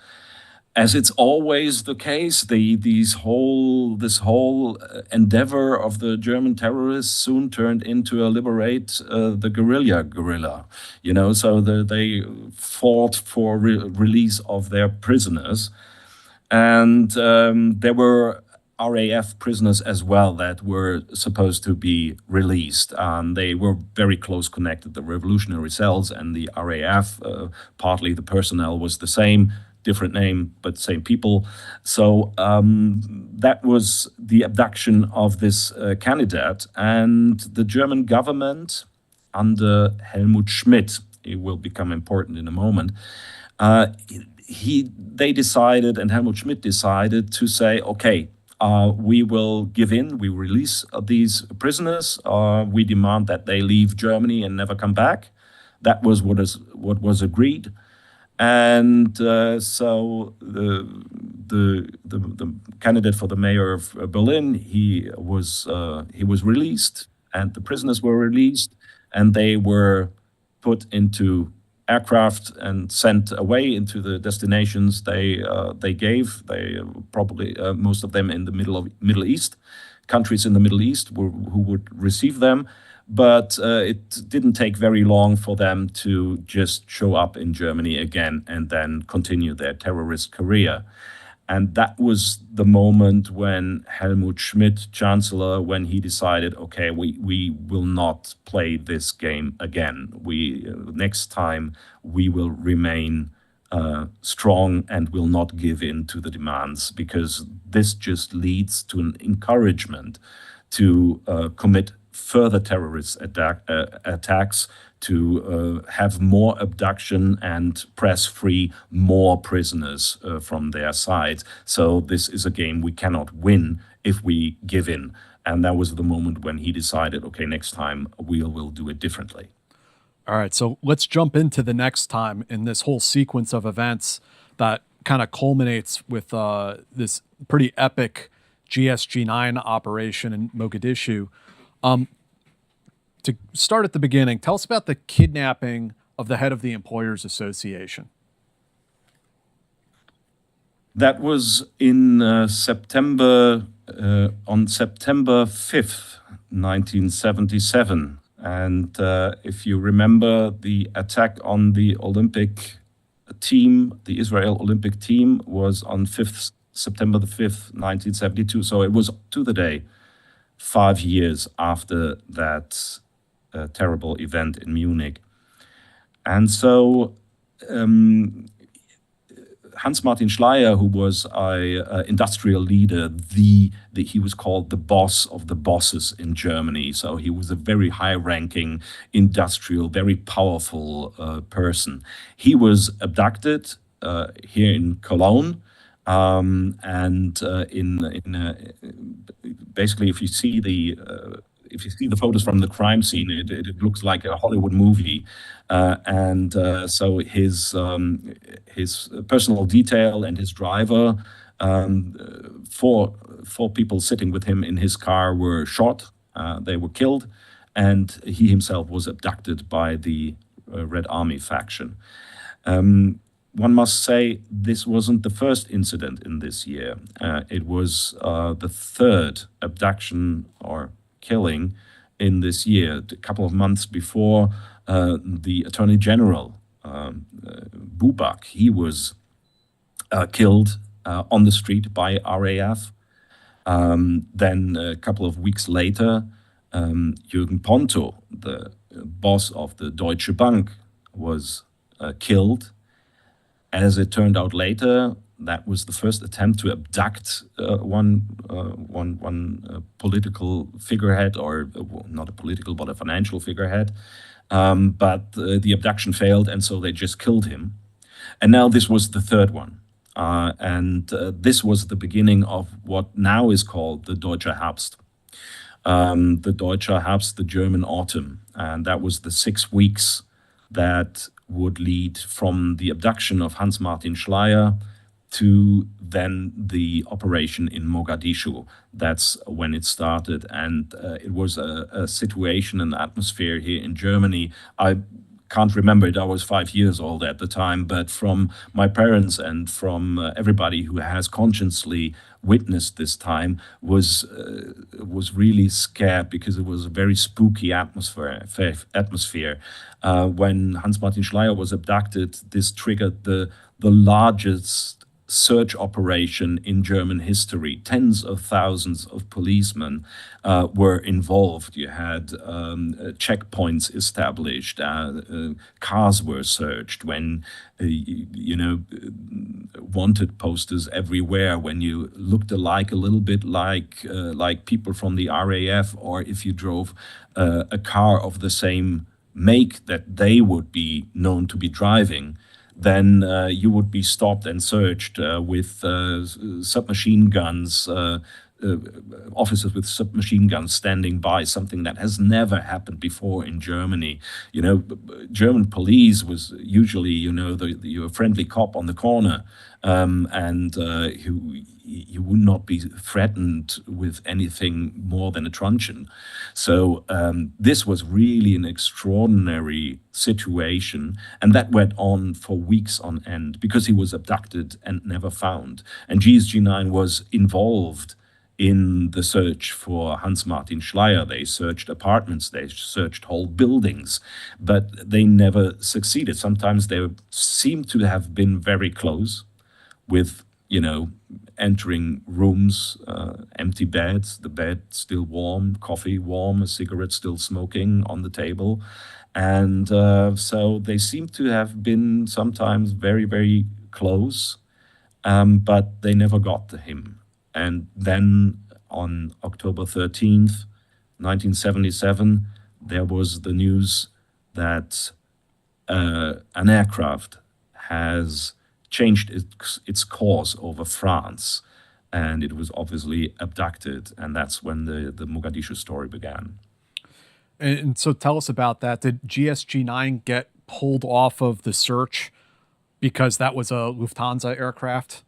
As it's always the case, this whole endeavor of the German terrorists soon turned into a liberate the guerrilla. So they fought for release of their prisoners, and there were RAF prisoners as well that were supposed to be released. They were very close connected, the revolutionary cells and the RAF. Partly the personnel was the same, different name, but same people. So that was the abduction of this candidate, and the German government under Helmut Schmidt, he will become important in a moment, they decided, and Helmut Schmidt decided to say, okay, we will give in, we release these prisoners, we demand that they leave Germany and never come back. That was what was agreed. And so the candidate for the mayor of Berlin, he was released, and the prisoners were released, and they were put into aircraft and sent away into the destinations they gave. They probably most of them in the Middle East, countries in the Middle East who would receive them. But it didn't take very long for them to just show up in Germany again and then continue their terrorist career. And that was the moment when Helmut Schmidt, Chancellor, when he decided, okay, we will not play this game again. Next time we will remain strong and will not give in to the demands, because this just leads to an encouragement to commit further terrorist attacks, to have more abduction and press free more prisoners from their side. So this is a game we cannot win if we give in. And that was the moment when he decided, okay, next time we'll do it differently. All right, so let's jump into the next time in this whole sequence of events that kind of culminates with this pretty epic GSG-9 operation in Mogadishu. To start at the beginning, tell us about the kidnapping of the head of the Employers Association. That was in September, on September 5th, 1977. And if you remember the attack on the Olympic team, the Israel Olympic team was on September the 5th, 1972. So it was to the day 5 years after that terrible event in Munich. And so Hans-Martin Schleyer, who was an industrial leader, he was called the boss of the bosses in Germany. So he was a very high-ranking industrial, very powerful person. He was abducted here in Cologne, and basically, if you see the photos from the crime scene, it looks like a Hollywood movie. So his personal detail and his driver, four people sitting with him in his car were shot. They were killed, and he himself was abducted by the Red Army faction. One must say this wasn't the first incident in this year. It was the third abduction or killing in this year. A couple of months before, the Attorney General, Buback, he was killed on the street by RAF. Then a couple of weeks later, Jürgen Ponto, the boss of the Deutsche Bank, was killed. As it turned out later, that was the first attempt to abduct one political figurehead, or not a political, but a financial figurehead. But the abduction failed, and so they just killed him. And now this was the third one. This was the beginning of what now is called the Deutsche Herbst. The Deutsche Herbst, the German autumn. And that was the 6 weeks that would lead from the abduction of Hans-Martin Schleyer to then the operation in Mogadishu. That's when it started. And it was a situation, an atmosphere here in Germany. I can't remember it. I was 5 years old at the time, but from my parents and from everybody who has consciously witnessed this time was really scared, because it was a very spooky atmosphere. When Hans-Martin Schleyer was abducted, this triggered the largest search operation in German history. Tens of thousands of policemen were involved. You had checkpoints established, cars were searched, when wanted posters everywhere, when you looked alike a little bit like people from the RAF, or if you drove a car of the same make that they would be known to be driving, then you would be stopped and searched with submachine guns, officers with submachine guns standing by, something that has never happened before in Germany. German police was usually, your friendly cop on the corner, and who you would not be threatened with anything more than a truncheon. So this was really an extraordinary situation, and that went on for weeks on end, because he was abducted and never found. And GSG-9 was involved in the search for Hans-Martin Schleyer. They searched apartments, they searched whole buildings, but they never succeeded. Sometimes they seemed to have been very close with, entering rooms, empty beds, the bed still warm, coffee warm, a cigarette still smoking on the table. And so they seem to have been sometimes very, very close, but they never got to him. And then on October 13th, 1977, there was the news that an aircraft has changed its course over France. and it was obviously abducted, and that's when the Mogadishu story began. And so tell us about that. Did GSG-9 get pulled off of the search because that was a Lufthansa aircraft?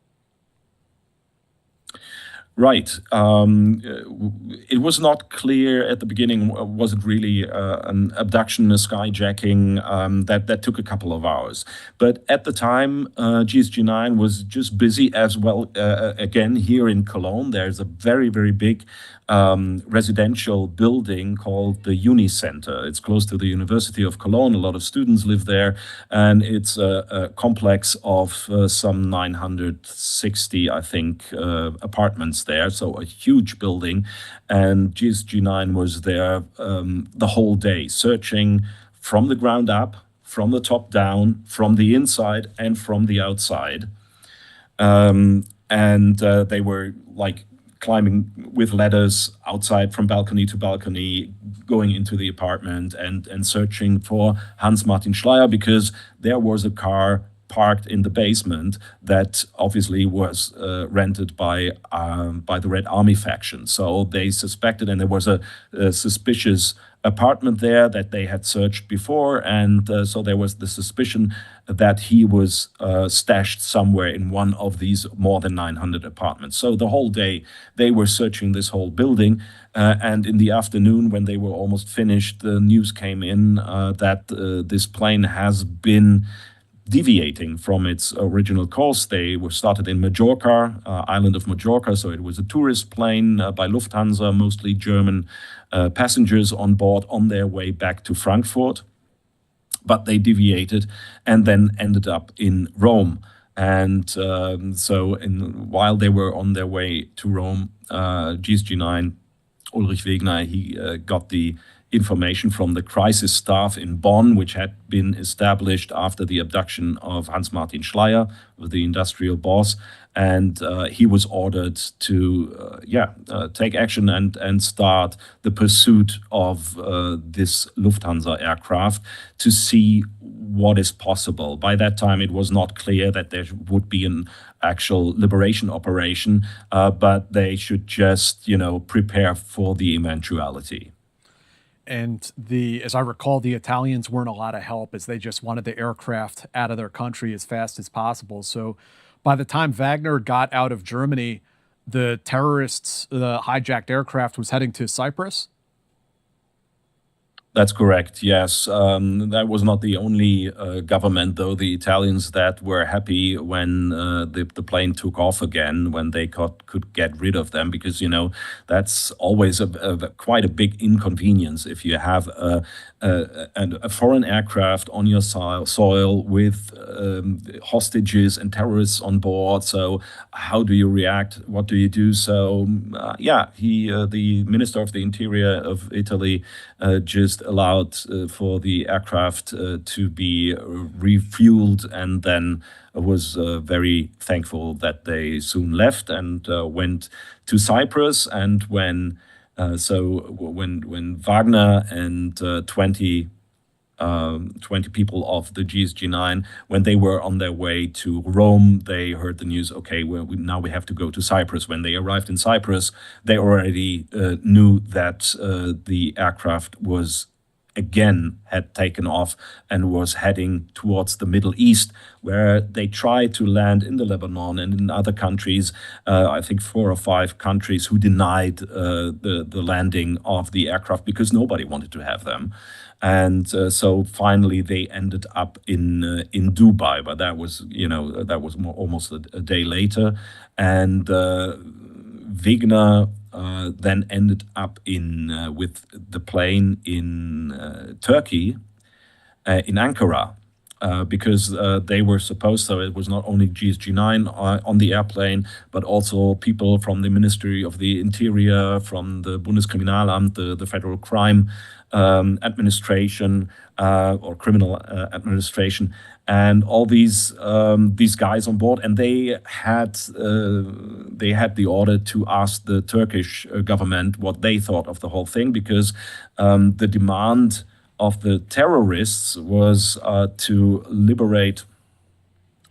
Right. It was not clear at the beginning. Was it really an abduction, a skyjacking? That took a couple of hours. But at the time, GSG-9 was just busy as well. Again, here in Cologne, there's a very, very big residential building called the Uni Center. It's close to the University of Cologne. A lot of students live there, and it's a complex of some 960, I think, apartments there. So a huge building, and GSG-9 was there the whole day, searching from the ground up, from the top down, from the inside and from the outside. And they were like climbing with ladders outside from balcony to balcony, going into the apartment and searching for Hans-Martin Schleyer, because there was a car parked in the basement that obviously was rented by the Red Army faction. So they suspected, and there was a suspicious apartment there that they had searched before, and so there was the suspicion that he was stashed somewhere in one of these more than 900 apartments. So the whole day they were searching this whole building, and in the afternoon, when they were almost finished, the news came in that this plane has been deviating from its original course. They were started in Majorca, island of Majorca, so it was a tourist plane by Lufthansa, mostly German passengers on board on their way back to Frankfurt. But they deviated and then ended up in Rome. And while they were on their way to Rome, GSG-9, Ulrich Wegener, he got the information from the crisis staff in Bonn, which had been established after the abduction of Hans-Martin Schleyer, the industrial boss, and he was ordered to take action and start the pursuit of this Lufthansa aircraft to see what is possible. By that time, it was not clear that there would be an actual liberation operation, but they should just, prepare for the eventuality. And as I recall, the Italians weren't a lot of help, as they just wanted the aircraft out of their country as fast as possible. So by the time Wegener got out of Germany, the terrorists, the hijacked aircraft, was heading to Cyprus. That's correct, yes. That was not the only government, though, the Italians, that were happy when the plane took off again, when they could get rid of them, because, that's always quite a big inconvenience if you have a foreign aircraft on your soil with hostages and terrorists on board. So how do you react? What do you do? So, the Minister of the Interior of Italy just allowed for the aircraft to be refueled, and then was very thankful that they soon left and went to Cyprus. And when Wagner and 20 people of the GSG-9, when they were on their way to Rome, they heard the news, okay, now we have to go to Cyprus. When they arrived in Cyprus, they already knew that the aircraft had taken off and was heading towards the Middle East, where they tried to land in the Lebanon and in other countries. I think 4 or 5 countries who denied the landing of the aircraft because nobody wanted to have them. And so finally they ended up in Dubai, but that was almost a day later. And Wegener then ended up with the plane in Turkey, in Ankara, because they were supposed, so it was not only GSG-9 on the airplane, but also people from the Ministry of the Interior, from the Bundeskriminalamt, the Federal Crime Administration, or Criminal Administration, and all these guys on board, and they had the order to ask the Turkish government what they thought of the whole thing, because the demand of the terrorists was to liberate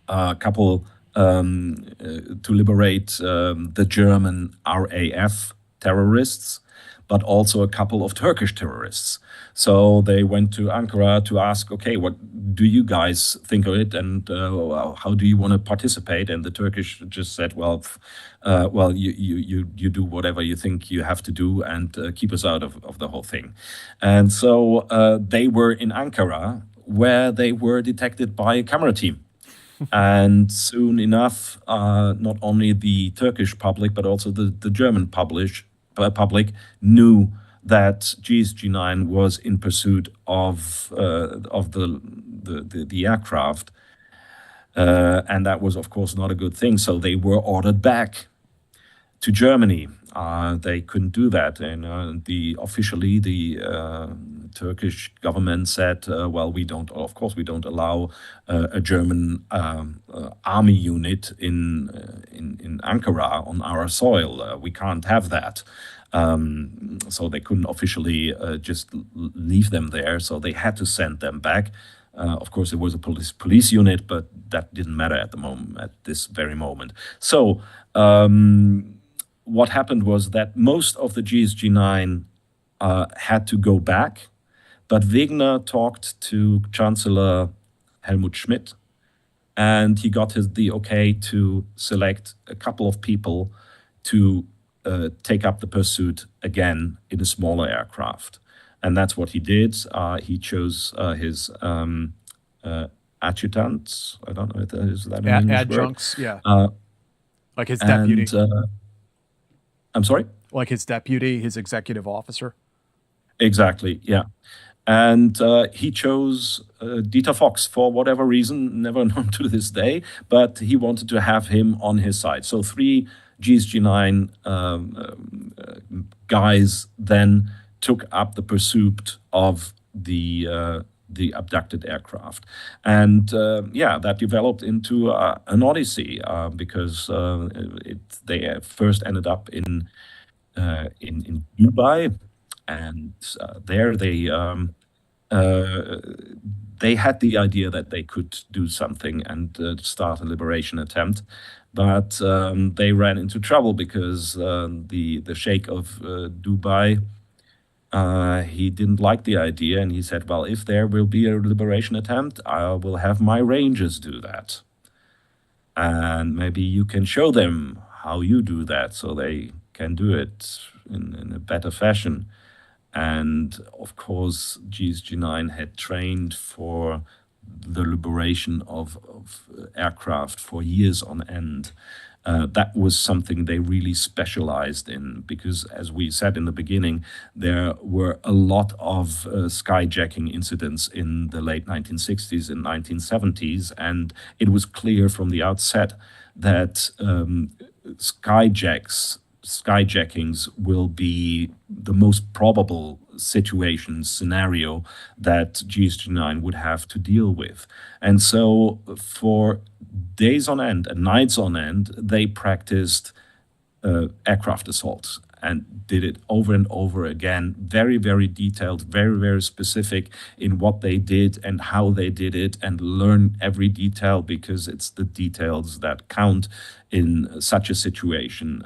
a couple to liberate the German RAF terrorists, but also a couple of Turkish terrorists. So they went to Ankara to ask, okay, what do you guys think of it, and how do you want to participate? And the Turkish just said, well, you do whatever you think you have to do, and keep us out of the whole thing. And so they were in Ankara, where they were detected by a camera team. And soon enough, not only the Turkish public, but also the German public knew that GSG-9 was in pursuit of the aircraft, and that was, of course, not a good thing. So they were ordered back to Germany. They couldn't do that, and officially the Turkish government said, "Well, we don't allow a German army unit in Ankara on our soil. We can't have that." So they couldn't officially just leave them there. So they had to send them back. Of course, it was a police unit, but that didn't matter at this very moment. So what happened was that most of the GSG-9 had to go back, but Wegener talked to Chancellor Helmut Schmidt, and he got the okay to select a couple of people to take up the pursuit again in a smaller aircraft. And that's what he did. He chose his adjutants. I don't know if that is that an English adjuncts, word? Yeah. Like his deputy. I'm sorry? Like his deputy, his executive officer. Exactly, yeah. And he chose Dieter Fox for whatever reason, never known to this day, but he wanted to have him on his side. So 3 GSG-9 guys then took up the pursuit of the abducted aircraft, and that developed into an odyssey because they first ended up in Dubai, and there they had the idea that they could do something and start a liberation attempt. But they ran into trouble because the Sheikh of Dubai, he didn't like the idea, and he said, well, if there will be a liberation attempt, I will have my rangers do that. And maybe you can show them how you do that so they can do it in a better fashion. And of course, GSG-9 had trained for the liberation of aircraft for years on end. That was something they really specialized in, because, as we said in the beginning, there were a lot of skyjacking incidents in the late 1960s and 1970s, and it was clear from the outset that skyjackings will be the most probable scenario that GSG-9 would have to deal with. And so for days on end and nights on end, they practiced aircraft assaults and did it over and over again, very, very detailed, very, very specific in what they did and how they did it, and learn every detail, because it's the details that count in such a situation.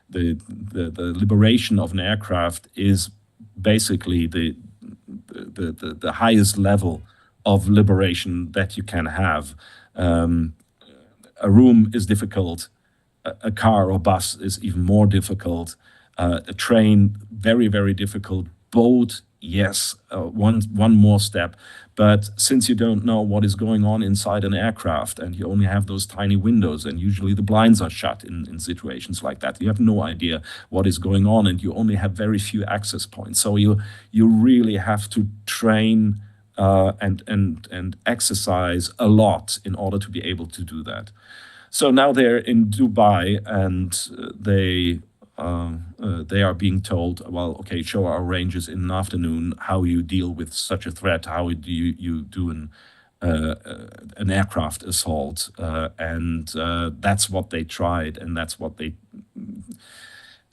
The liberation of an aircraft is basically the highest level of liberation that you can have. A room is difficult. A car or bus is even more difficult. A train, very, very difficult. Boat, yes, one more step. But since you don't know what is going on inside an aircraft, and you only have those tiny windows, and usually the blinds are shut in situations like that, you have no idea what is going on, and you only have very few access points. So you really have to train and exercise a lot in order to be able to do that. So now they're in Dubai, and they are being told, well, okay, show our rangers in the afternoon how you deal with such a threat, how do you do an aircraft assault, and that's what they tried, and that's what they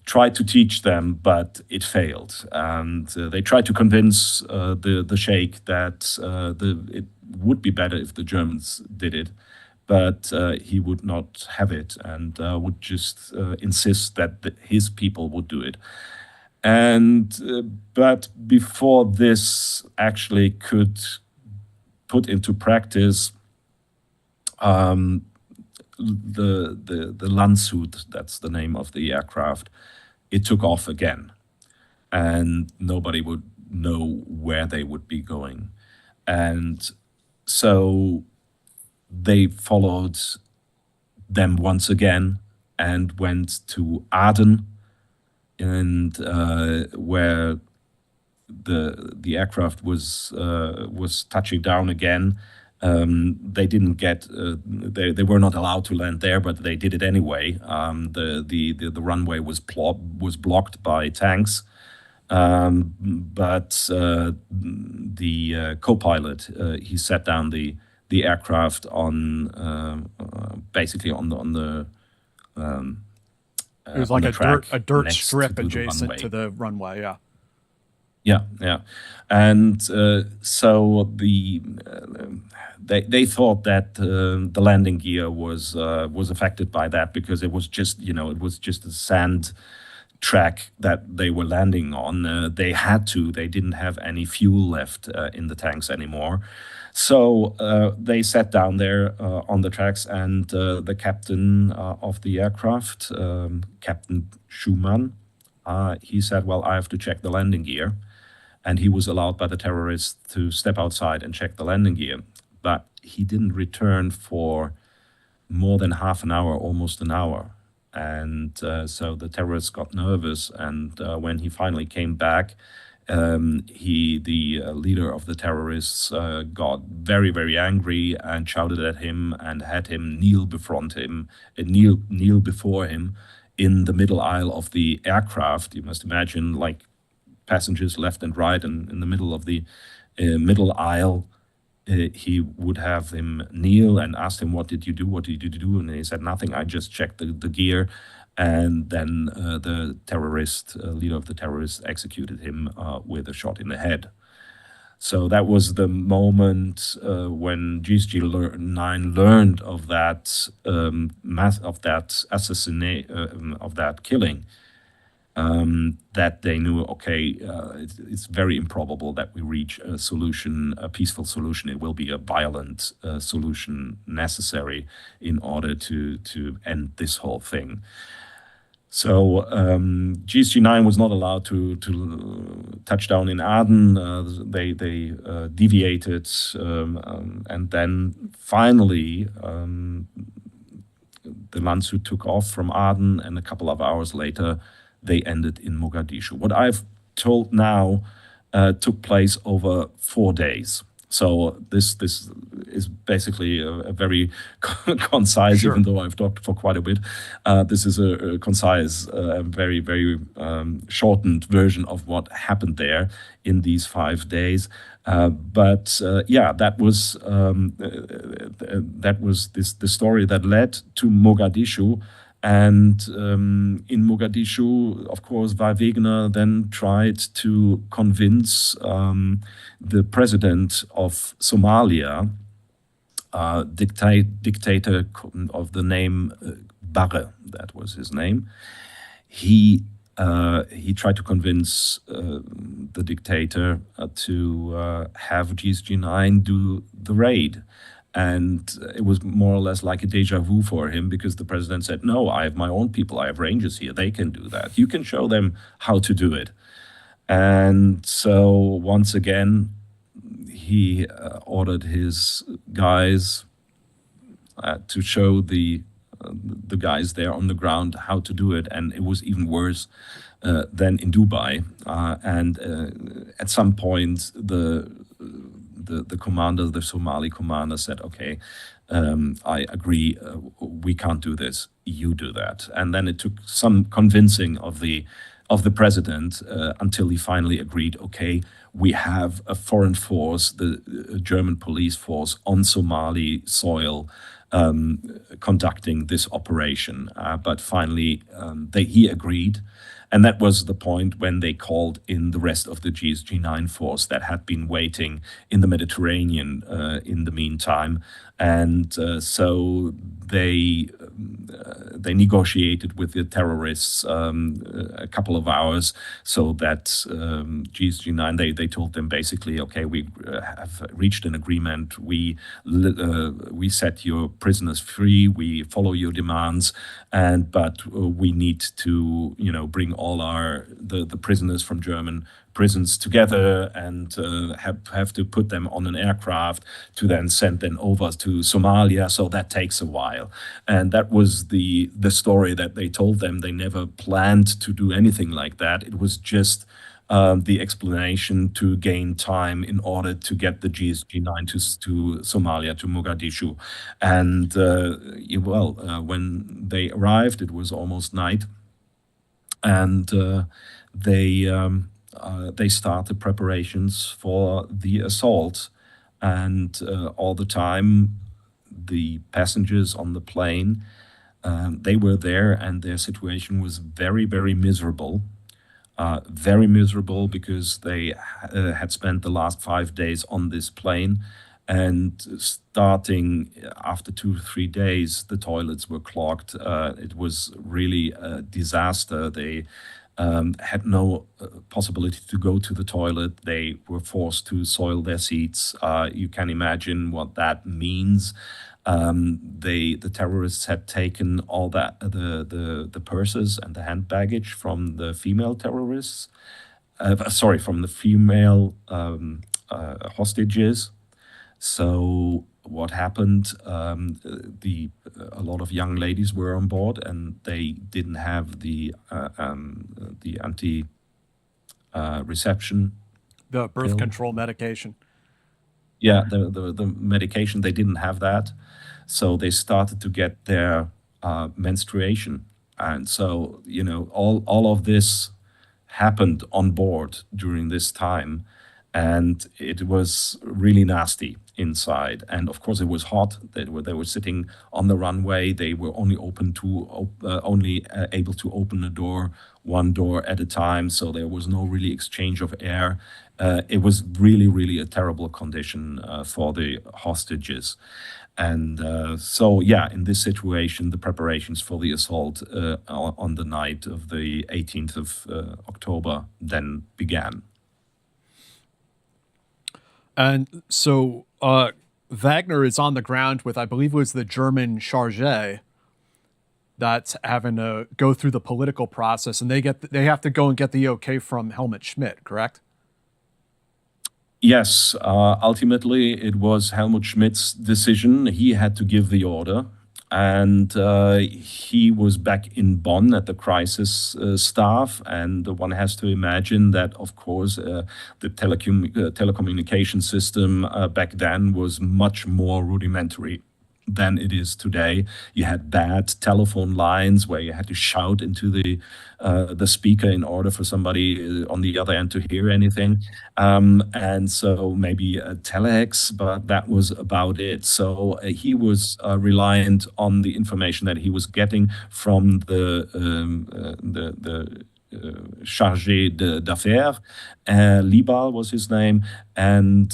tried to teach them, but it failed. And they tried to convince the Sheikh that it would be better if the Germans did it. but he would not have it and would just insist that his people would do it. And but before this actually could put into practice, the Landshut, that's the name of the aircraft, it took off again, and nobody would know where they would be going. And so they followed them once again and went to Aden, and where the aircraft was touching down again. They didn't get they were not allowed to land there, but they did it anyway. The runway was blocked by tanks. But the co-pilot, he set down the aircraft on basically on the it was like a dirt strip to adjacent to the runway. Yeah. And so they thought that the landing gear was affected by that, because it was just a sand track that they were landing on. They didn't have any fuel left in the tanks anymore. So they sat down there on the tracks, and the captain of the aircraft, Captain Schumann, he said, well, I have to check the landing gear. And he was allowed by the terrorists to step outside and check the landing gear. But he didn't return for more than half an hour, almost an hour. And so the terrorists got nervous. And when he finally came back, the leader of the terrorists got very, very angry and shouted at him and had him kneel before him in the middle aisle of the aircraft. You must imagine, like, passengers left and right, and in the middle of the middle aisle, he would have him kneel and ask him, what did you do? And he said, nothing, I just checked the gear. And then the leader of the terrorists executed him with a shot in the head. So that was the moment when GSG 9 learned of that of that killing. That they knew, okay, it's very improbable that we reach a peaceful solution. It will be a violent solution necessary in order to end this whole thing. So GSG 9 was not allowed to touch down in Aden. They deviated, and then finally the Landshut took off from Aden, and a couple of hours later they ended in Mogadishu. What I've told now took place over 4 days. So this is basically a very concise, Sure. even though I've talked for quite a bit. This is a concise, very, very shortened version of what happened there in these 5 days. But that was the story that led to Mogadishu. And in Mogadishu, of course, Wegener then tried to convince the president of Somalia, dictator of the name Barre, that was his name. He tried to convince the dictator to have GSG 9 do the raid. And it was more or less like a deja vu for him, because the president said, no, I have my own people. I have rangers here. They can do that. You can show them how to do it. And so once again, he ordered his guys to show the guys there on the ground how to do it. And it was even worse than in Dubai. And at some point, the commander, the Somali commander, said, okay, I agree, we can't do this, you do that. And then it took some convincing of the president until he finally agreed, okay, we have a foreign force, the German police force on Somali soil, conducting this operation. But finally, he agreed. And that was the point when they called in the rest of the GSG 9 force that had been waiting in the Mediterranean in the meantime. And so they negotiated with the terrorists a couple of hours, so that GSG 9, they told them basically, okay, we have reached an agreement. We set your prisoners free. We follow your demands, but we need to bring all the prisoners from German prisons together and have to put them on an aircraft to then send them over to Somalia. So that takes a while. And that was the story that they told them. They never planned to do anything like that. It was just the explanation to gain time in order to get the GSG 9 to Somalia, to Mogadishu. And when they arrived, it was almost night. And they started preparations for the assault, and all the time the passengers on the plane, they were there, and their situation was very, very miserable. Very miserable because they had spent the last 5 days on this plane, and starting after 2 or 3 days, the toilets were clogged. It was really a disaster. They had no possibility to go to the toilet. They were forced to soil their seats. You can imagine what that means. The terrorists had taken all the purses and the hand baggage from the female terrorists. From the female hostages. So what happened? A lot of young ladies were on board, and they didn't have the anti reception, the birth pill. control medication. Yeah, the medication, they didn't have that, so they started to get their menstruation, and so all of this happened on board during this time. And it was really nasty inside, and of course it was hot. They were sitting on the runway. They were only able to open a door, one door at a time. So there was no really exchange of air. It was really, really a terrible condition for the hostages. And in this situation, the preparations for the assault on the night of the 18th of October then began. And so Wegener is on the ground with, I believe it was the German chargé that's having to go through the political process, and they have to go and get the okay from Helmut Schmidt, correct? Yes, ultimately it was Helmut Schmidt's decision. He had to give the order. And he was back in Bonn at the crisis staff, and one has to imagine that, of course, the telecommunication system back then was much more rudimentary than it is today. You had bad telephone lines where you had to shout into the speaker in order for somebody on the other end to hear anything. And so maybe a telex, but that was about it. So he was reliant on the information that he was getting from the chargé d'affaires, Libal was his name, and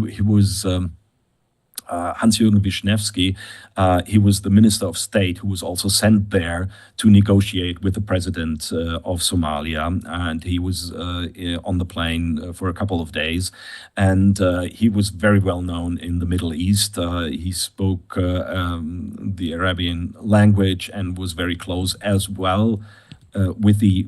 he was Hans-Jürgen Wisniewski. He was the Minister of State who was also sent there to negotiate with the president of Somalia, and he was on the plane for a couple of days, and he was very well known in the Middle East. He spoke the Arabian language and was very close as well with the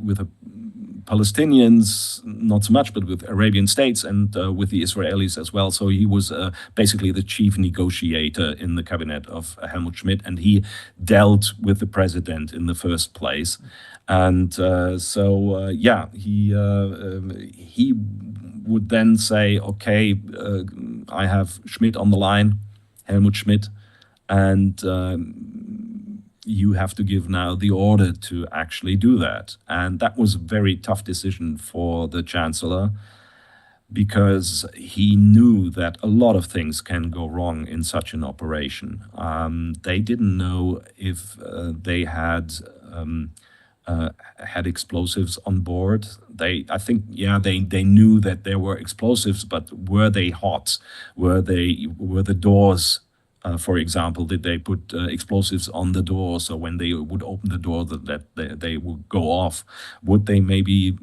Palestinians, not so much, but with Arabian states and with the Israelis as well. So he was basically the chief negotiator in the cabinet of Helmut Schmidt, and he dealt with the president in the first place. And he would then say, okay, I have Schmidt on the line, Helmut Schmidt, and you have to give now the order to actually do that. And that was a very tough decision for the chancellor. because he knew that a lot of things can go wrong in such an operation. They didn't know if they had explosives on board. I think, they knew that there were explosives, but were they hot? Were the doors, for example, did they put explosives on the door, so when they would open the door that they would go off? Would they maybe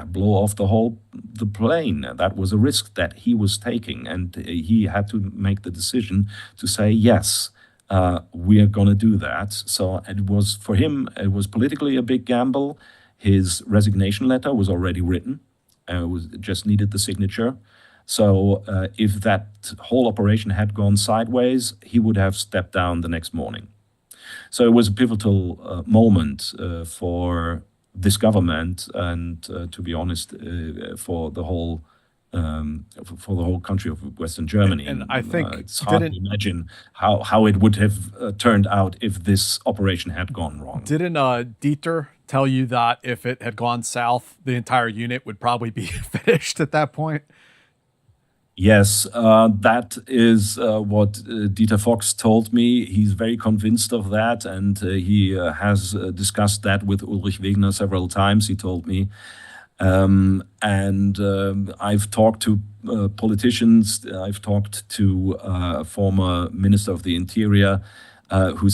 blow off the plane? That was a risk that he was taking, and he had to make the decision to say yes. We are going to do that. So for him, it was politically a big gamble. His resignation letter was already written, just needed the signature. So if that whole operation had gone sideways, he would have stepped down the next morning. So it was a pivotal moment for this government, and to be honest, for the whole country of Western Germany. And I think it's hard to imagine how it would have turned out if this operation had gone wrong. Didn't Dieter tell you that if it had gone south, the entire unit would probably be finished at that point? Yes, that is what Dieter Fox told me. He's very convinced of that, and he has discussed that with Ulrich Wegener several times, he told me. I've talked to politicians, I've talked to a former Minister of the Interior who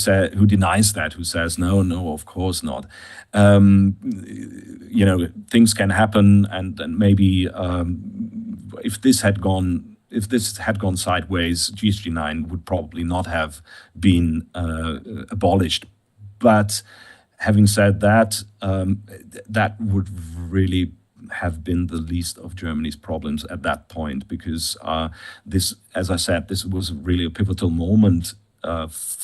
denies that, who says, no, of course not. Things can happen, and maybe if this had gone sideways, GSG-9 would probably not have been abolished. But having said that, that would really have been the least of Germany's problems at that point, because this, as I said, this was really a pivotal moment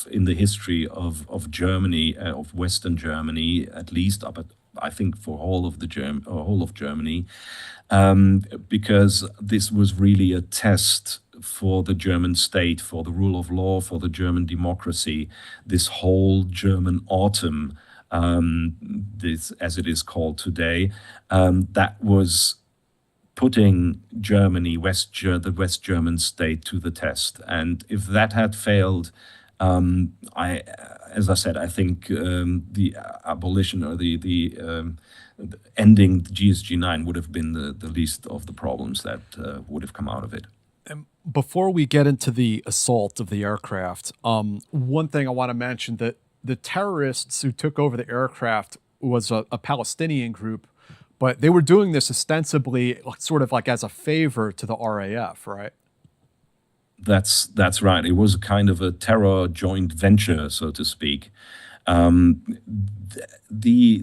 in the history of Germany, of Western Germany, at least, but I think for whole of Germany, because this was really a test for the German state, for the rule of law, for the German democracy. This whole German autumn, this, as it is called today, that was putting Germany, the West German state, to the test. And if that had failed, as I said, I think the abolition or the ending the GSG-9 would have been the least of the problems that would have come out of it. And before we get into the assault of the aircraft, one thing I want to mention, that the terrorists who took over the aircraft was a Palestinian group, but they were doing this ostensibly sort of like as a favor to the RAF, right? That's right. It was a kind of a terror joint venture, so to speak. The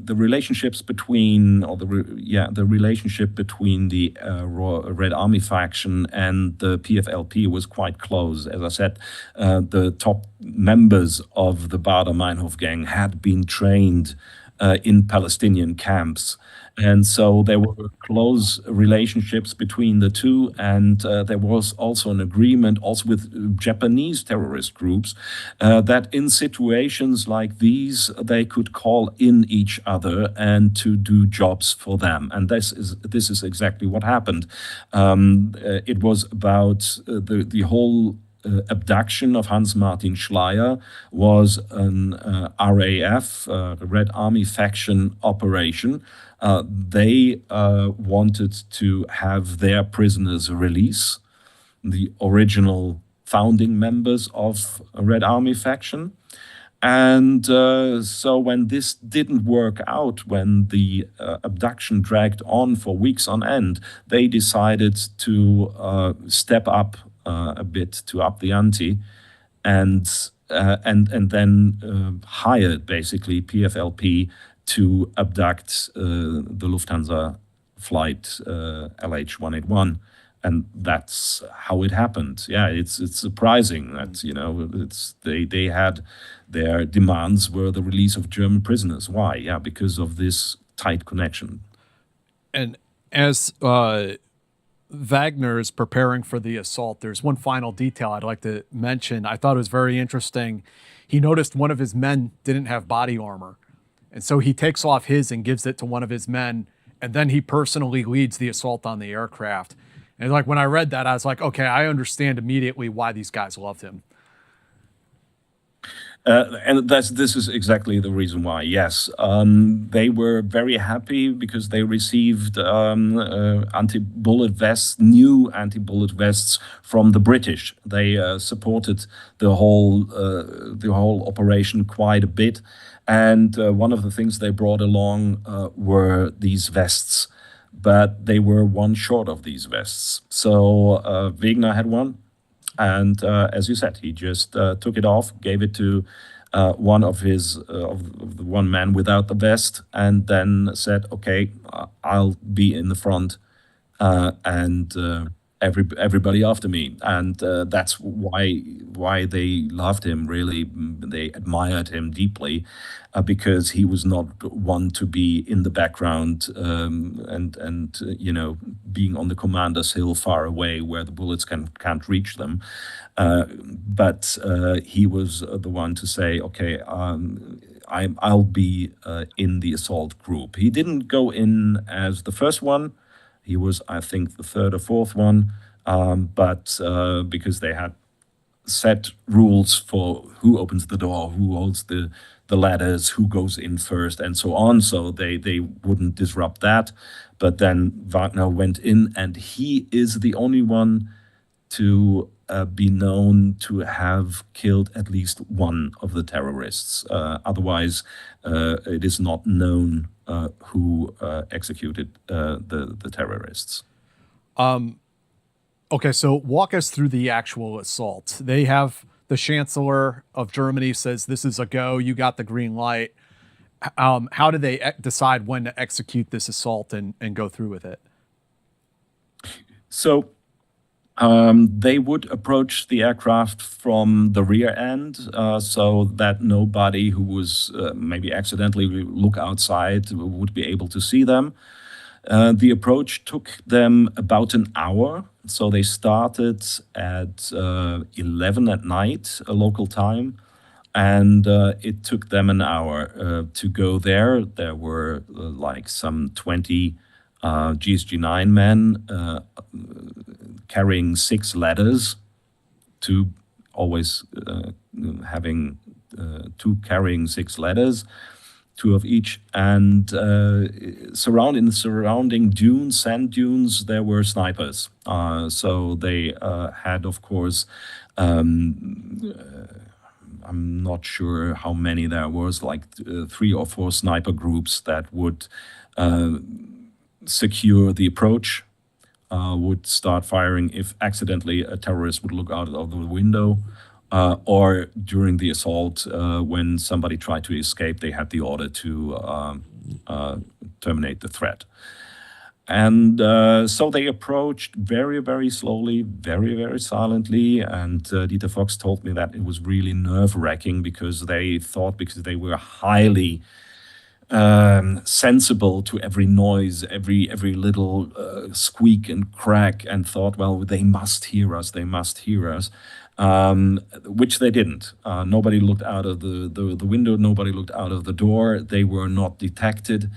relationships between, the relationship between the Red Army faction and the PFLP was quite close. As I said, the top members of the Baader-Meinhof gang had been trained in Palestinian camps. And so there were close relationships between the two, and there was also an agreement also with Japanese terrorist groups that in situations like these, they could call in each other and to do jobs for them. And this is exactly what happened. It was about the whole abduction of Hans-Martin Schleyer was an RAF, Red Army faction operation. They wanted to have their prisoners release, the original founding members of a Red Army faction. And so when this didn't work out, when the abduction dragged on for weeks on end, they decided to step up a bit, to up the ante, and then hired basically PFLP to abduct the Lufthansa flight LH181, and that's how it happened. Yeah, it's surprising that they had their demands were the release of German prisoners. Why? Yeah, because of this tight connection. And as Wagner is preparing for the assault, there's one final detail I'd like to mention. I thought it was very interesting. He noticed one of his men didn't have body armor, and so he takes off his and gives it to one of his men, and then he personally leads the assault on the aircraft. And like when I read that, I was like, okay, I understand immediately why these guys loved him. And this is exactly the reason why. Yes, they were very happy because they received anti-bullet vests, new anti-bullet vests from the British. They supported the whole operation quite a bit, and one of the things they brought along were these vests, but they were one short of these vests. So Wegener had one. And as you said, he just took it off, gave it to one of the one man without the vest, and then said, "Okay, I'll be in the front, and everybody after me." And that's why they loved him. Really, they admired him deeply, because he was not one to be in the background and being on the commander's hill far away where the bullets can't reach them. But he was the one to say, "Okay, I'll be in the assault group." He didn't go in as the first one. He was, I think, the third or fourth one, but because they had set rules for who opens the door, who holds the ladders, who goes in first, and so on. So they wouldn't disrupt that. But then Wagner went in, and he is the only one to be known to have killed at least one of the terrorists. Otherwise, it is not known who executed the terrorists. Okay, so walk us through the actual assault. They have the Chancellor of Germany says this is a go. You got the green light. How do they decide when to execute this assault and go through with it? So they would approach the aircraft from the rear end, so that nobody who was maybe accidentally look outside would be able to see them. The approach took them about an hour. So they started at 11 at night, local time, and it took them an hour to go there. There were like some 20 GSG-9 men carrying 6 ladders, two always having 2 carrying 6 ladders, 2 of each, and in the surrounding dunes, sand dunes, there were snipers. So they had, of course, I'm not sure how many there was, like 3 or 4 sniper groups that would secure the approach, would start firing if accidentally a terrorist would look out of the window. Or during the assault, when somebody tried to escape, they had the order to terminate the threat. And so they approached very, very slowly, very, very silently. And Dieter Fox told me that it was really nerve-wracking because they were highly sensible to every noise, every little squeak and crack, and thought, well, they must hear us, which they didn't. Nobody looked out of the window, nobody looked out of the door, they were not detected.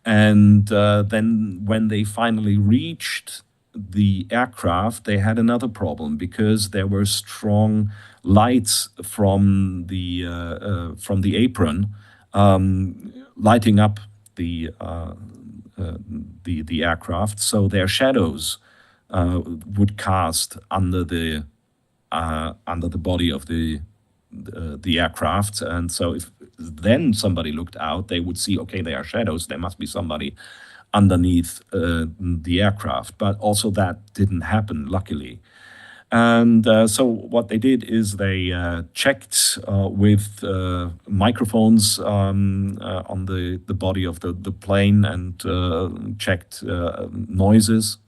And then when they finally reached the aircraft, they had another problem because there were strong lights from the apron lighting up the aircraft, so their shadows would cast under the body of the aircraft, and so if then somebody looked out, they would see, okay, they are shadows, there must be somebody underneath the aircraft. But also that didn't happen, luckily. And so what they did is they checked with microphones on the body of the plane and checked noises.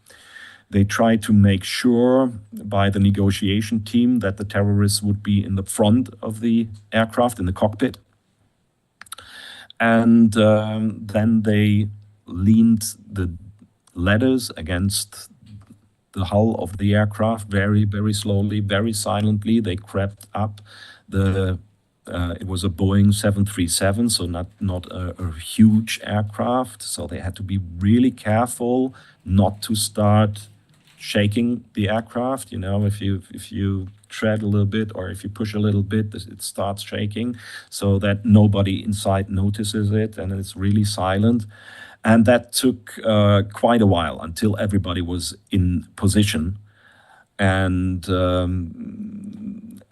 They tried to make sure by the negotiation team that the terrorists would be in the front of the aircraft, in the cockpit. And then they leaned the ladders against the hull of the aircraft very, very slowly, very silently. They crept up. It was a Boeing 737, so not a huge aircraft. So they had to be really careful not to start shaking the aircraft. If you tread a little bit or if you push a little bit, it starts shaking, so that nobody inside notices it, and it's really silent. And that took quite a while until everybody was in position. And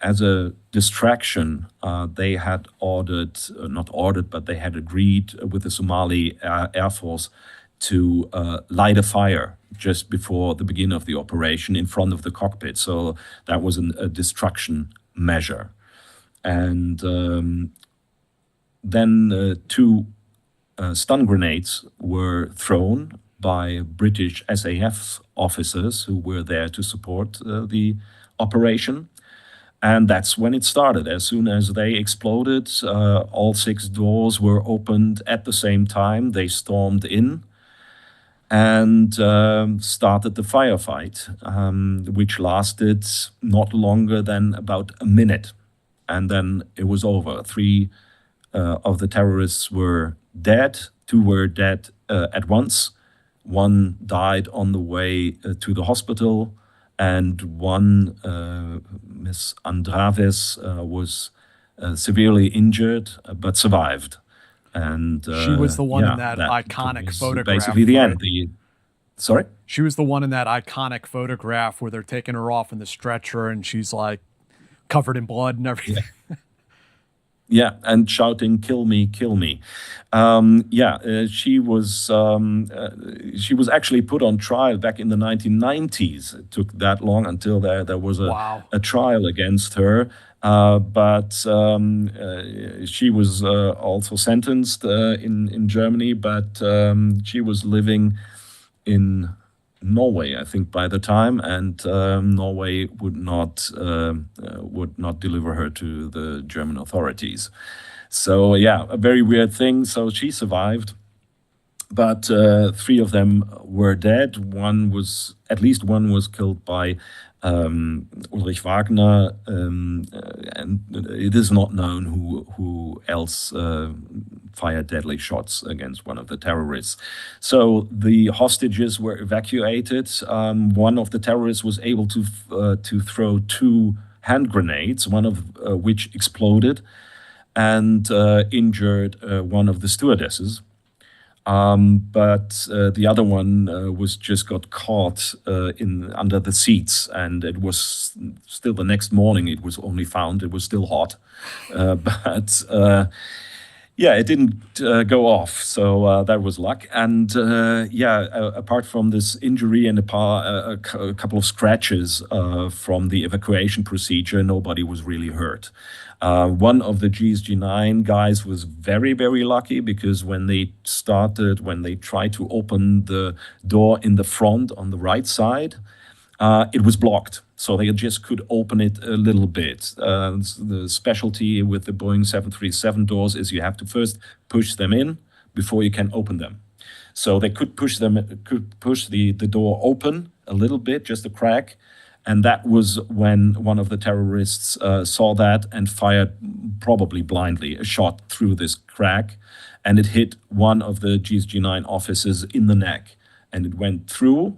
as a distraction, they had not ordered, but they had agreed with the Somali Air Force to light a fire just before the beginning of the operation in front of the cockpit. So that was a distraction measure. And then two stun grenades were thrown by British SAF officers who were there to support the operation. And that's when it started. As soon as they exploded, all 6 doors were opened at the same time. They stormed in and started the firefight, which lasted not longer than about a minute. And then it was over. 3 of the terrorists were dead. 2 were dead at once. 1 died on the way to the hospital, and 1, Miss Andraves, was severely injured but survived. And she was the one in that iconic photograph. Basically, the end. Sorry? She was the one in that iconic photograph where they're taking her off in the stretcher, and she's like covered in blood and everything. Yeah, and shouting, "Kill me, kill me!" She was actually put on trial back in the 1990s. It took that long until there was a trial against her. But she was also sentenced in Germany, but she was living in Norway, I think, by the time, and Norway would not deliver her to the German authorities. So a very weird thing. So she survived, but 3 of them were dead. At least one was killed by Ulrich Wegener, and it is not known who else fired deadly shots against one of the terrorists. So the hostages were evacuated. One of the terrorists was able to throw 2 hand grenades, one of which exploded and injured one of the stewardesses. But the other one got caught under the seats, and it was still the next morning. It was only found. It was still hot, but it didn't go off. So that was luck. And apart from this injury and a couple of scratches from the evacuation procedure, nobody was really hurt. One of the GSG-9 guys was very, very lucky, because when they tried to open the door in the front on the right side, it was blocked. So they just could open it a little bit. The specialty with the Boeing 737 doors is you have to first push them in before you can open them. So they could push the door open a little bit, just a crack. And that was when one of the terrorists saw that and fired, probably blindly, a shot through this crack. And it hit one of the GSG-9 officers in the neck. And it went through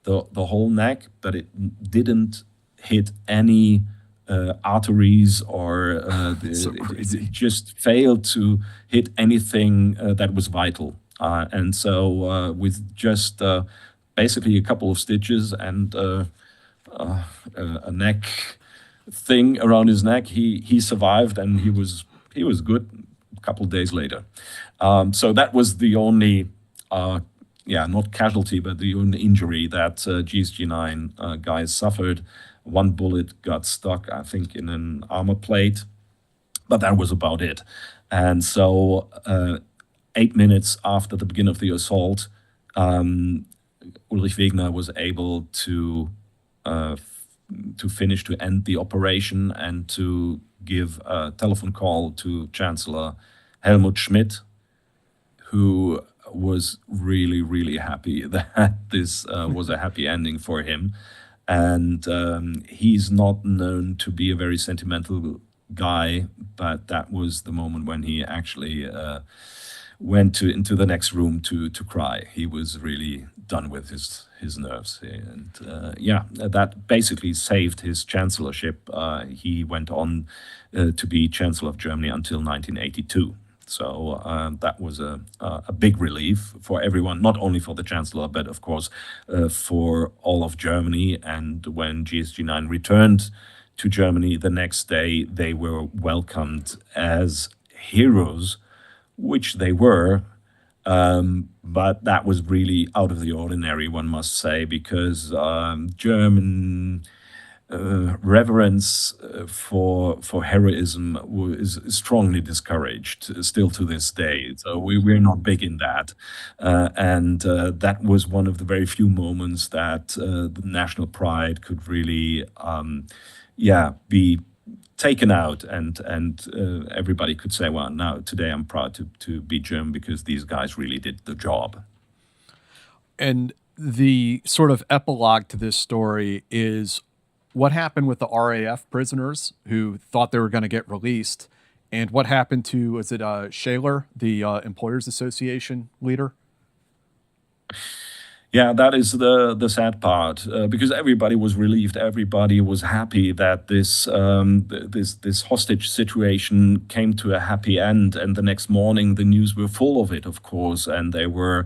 the whole neck, but it didn't hit any arteries or it just failed to hit anything that was vital. And so with just basically a couple of stitches and a neck thing around his neck, he survived, and he was good a couple of days later. So that was the only not casualty, but the only injury that GSG-9 guys suffered. 1 bullet got stuck, I think, in an armor plate, but that was about it. And so 8 minutes after the beginning of the assault, Ulrich Wegener was able to end the operation and to give a telephone call to Chancellor Helmut Schmidt, who was really, really happy that this was a happy ending for him. And he's not known to be a very sentimental guy, but that was the moment when he actually went into the next room to cry. He was really done with his nerves. And that basically saved his chancellorship. He went on to be Chancellor of Germany until 1982. So that was a big relief for everyone, not only for the Chancellor, but of course for all of Germany. And when GSG-9 returned to Germany the next day, they were welcomed as heroes, which they were. But that was really out of the ordinary, one must say, because German reverence for heroism is strongly discouraged still to this day. So we're not big in that. And that was one of the very few moments that the national pride could really be taken out, and everybody could say, well, now today I'm proud to be German because these guys really did the job. And the sort of epilogue to this story is what happened with the RAF prisoners who thought they were going to get released, and what happened to, is it Shaler, the Employers Association leader? Yeah, that is the sad part, because everybody was relieved, everybody was happy that this hostage situation came to a happy end, and the next morning the news were full of it, of course, and there were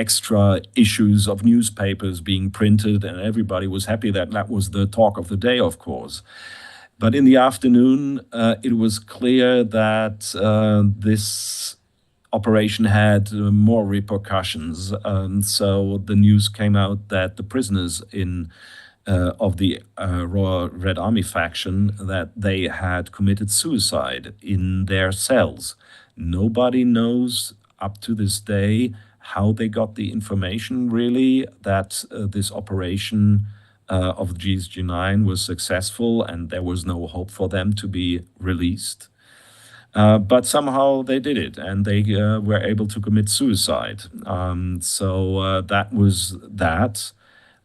extra issues of newspapers being printed, and everybody was happy that that was the talk of the day, of course. But in the afternoon, it was clear that this operation had more repercussions. So the news came out that the prisoners of the Royal Red Army faction, that they had committed suicide in their cells. Nobody knows up to this day how they got the information, really, that this operation of GSG-9 was successful and there was no hope for them to be released. But somehow they did it, and they were able to commit suicide. So that was that.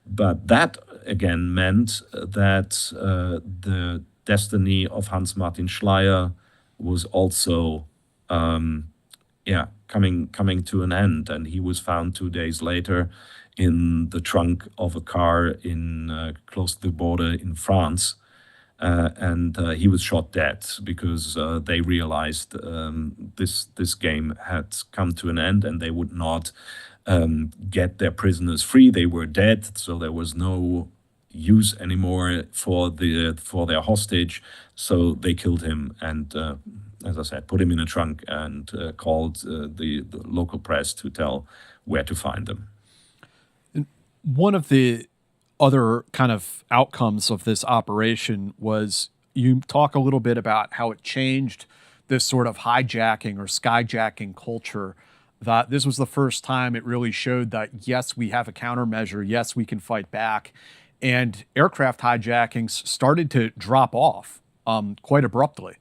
But that, again, meant that the destiny of Hans-Martin Schleyer was also coming to an end. And he was found 2 days later in the trunk of a car close to the border in France. And he was shot dead because they realized this game had come to an end, and they would not get their prisoners free. They were dead, so there was no use anymore for their hostage. So they killed him, and as I said, put him in a trunk and called the local press to tell where to find them. One of the other kind of outcomes of this operation was, you talk a little bit about how it changed this sort of hijacking or skyjacking culture, that this was the first time it really showed that, yes, we have a countermeasure, yes, we can fight back. And aircraft hijackings started to drop off quite abruptly.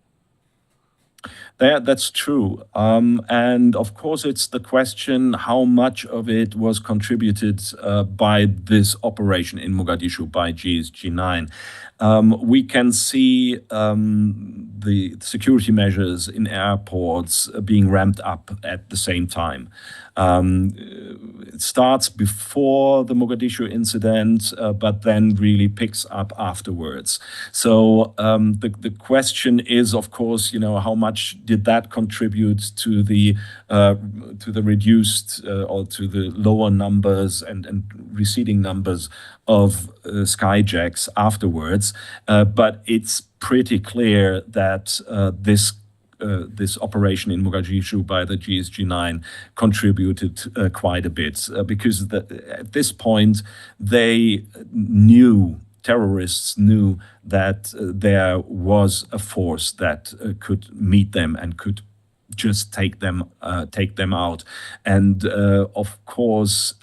That's true. And of course, it's the question how much of it was contributed by this operation in Mogadishu by GSG-9. We can see the security measures in airports being ramped up at the same time. It starts before the Mogadishu incident, but then really picks up afterwards. So the question is, of course, how much did that contribute to the reduced or to the lower numbers and receding numbers of skyjacks afterwards? But it's pretty clear that this operation in Mogadishu by the GSG-9 contributed quite a bit, because at this point terrorists knew that there was a force that could meet them and could just take them out. And of course,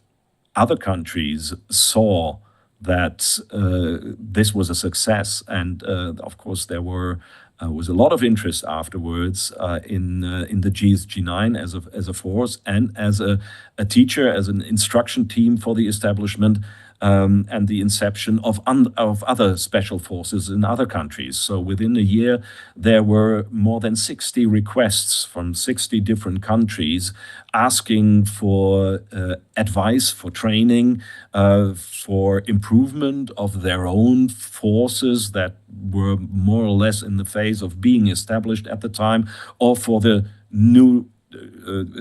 other countries saw that this was a success, and of course there was a lot of interest afterwards in the GSG-9 as a force and as a teacher, as an instruction team for the establishment. and the inception of other special forces in other countries. So within a year, there were more than 60 requests from 60 different countries asking for advice, for training, for improvement of their own forces that were more or less in the phase of being established at the time, or for the new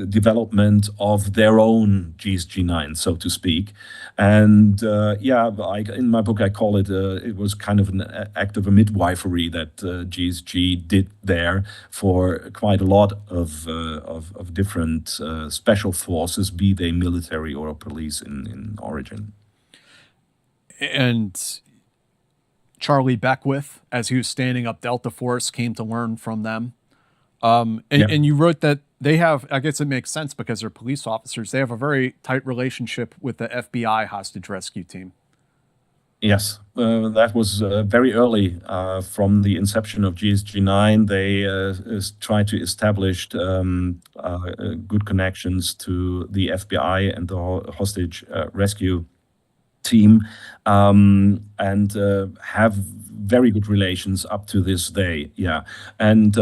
development of their own GSG-9, so to speak. And in my book I call it, it was kind of an act of a midwifery that GSG did there for quite a lot of different special forces, be they military or police in origin. And Charlie Beckwith, as he was standing up Delta Force, came to learn from them. And you wrote that they have, I guess it makes sense because they're police officers, they have a very tight relationship with the FBI hostage rescue team. Yes, that was very early from the inception of GSG-9. They tried to establish good connections to the FBI and the hostage rescue team, and have very good relations up to this day. Yeah. And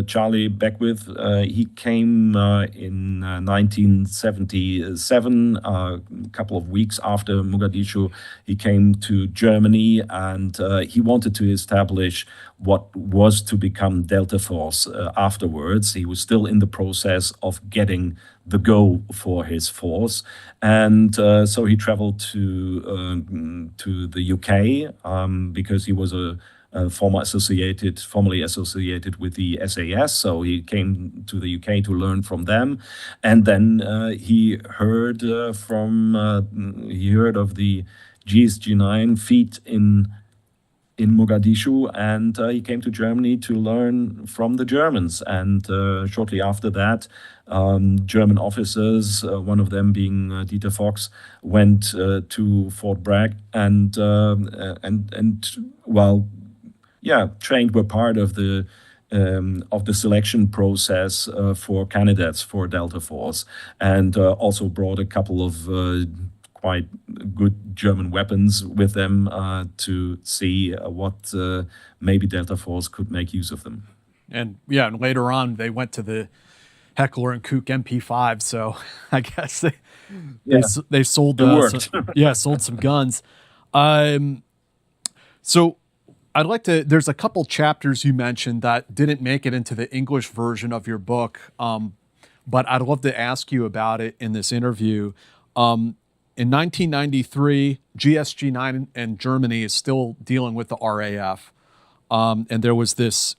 Charlie Beckwith, he came in 1977, a couple of weeks after Mogadishu. He came to Germany, and he wanted to establish what was to become Delta Force afterwards. He was still in the process of getting the go for his force, and so he traveled to the UK because he was formerly associated with the SAS. So he came to the UK to learn from them, and then he heard of the GSG-9 feat in Mogadishu, and he came to Germany to learn from the Germans. And shortly after that, German officers, one of them being Dieter Fox, went to Fort Bragg and trained, were part of the selection process for candidates for Delta Force, and also brought a couple of quite good German weapons with them to see what maybe Delta Force could make use of them. And later on they went to the Heckler and Koch MP5, so I guess they sold sold some guns. So I'd like to, there's a couple chapters you mentioned that didn't make it into the English version of your book, but I'd love to ask you about it in this interview. In 1993, GSG-9 in Germany is still dealing with the RAF. And there was this,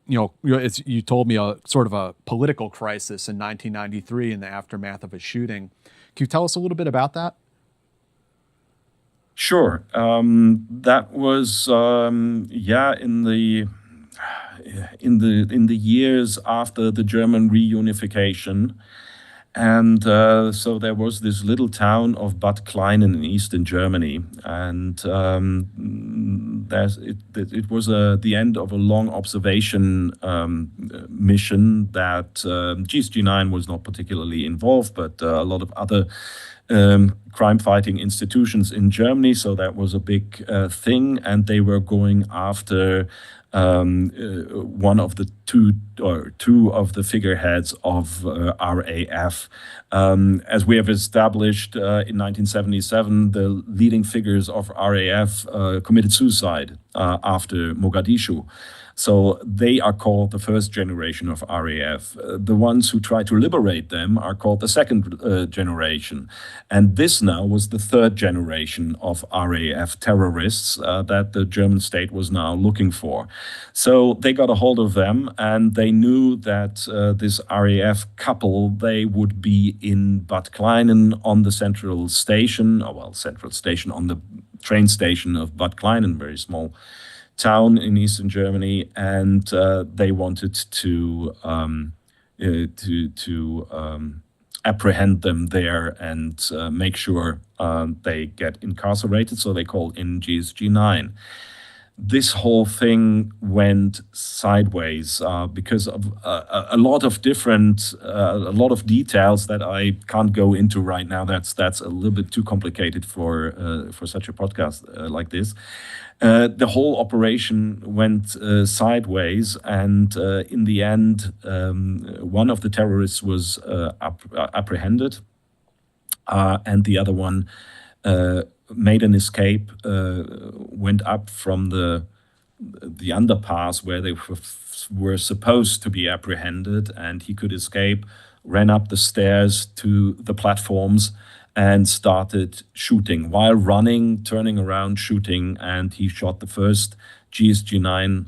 as you told me, a sort of a political crisis in 1993 in the aftermath of a shooting. Can you tell us a little bit about that? Sure. That was, in the years after the German reunification. And so there was this little town of Bad Kleinen in eastern Germany, and it was the end of a long observation mission that GSG-9 was not particularly involved, but a lot of other crime-fighting institutions in Germany. So that was a big thing, and they were going after one of the two of the figureheads of RAF. As we have established in 1977, the leading figures of RAF committed suicide after Mogadishu. So they are called the first generation of RAF. The ones who try to liberate them are called the second generation. And this now was the third generation of RAF terrorists that the German state was now looking for. So they got a hold of them, and they knew that this RAF couple, they would be in Bad Kleinen on the central station, on the train station of Bad Kleinen, very small town in eastern Germany, and they wanted to apprehend them there and make sure they get incarcerated. So they called in GSG-9. this whole thing went sideways because of a lot of different, a lot of details that I can't go into right now. That's a little bit too complicated for such a podcast like this. The whole operation went sideways, and in the end, one of the terrorists was apprehended, and the other one made an escape, went up from the underpass where they were supposed to be apprehended, and he could escape, ran up the stairs to the platforms and started shooting while running, turning around, shooting, and he shot the first GSG-9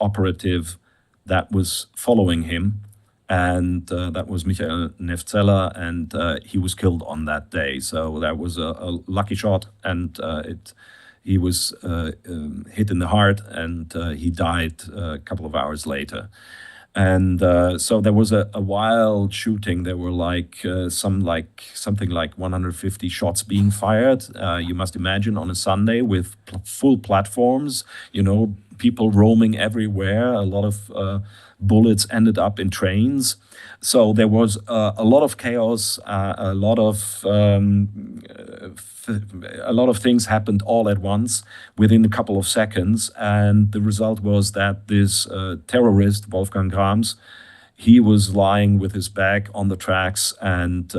operative that was following him, and that was Michael Neftzeller, and he was killed on that day. So that was a lucky shot, and he was hit in the heart, and he died a couple of hours later. And so there was a wild shooting. There were something like 150 shots being fired. You must imagine on a Sunday with full platforms, people roaming everywhere. A lot of bullets ended up in trains. So there was a lot of chaos, a lot of things happened all at once within a couple of seconds, and the result was that this terrorist, Wolfgang Grams, he was lying with his back on the tracks, and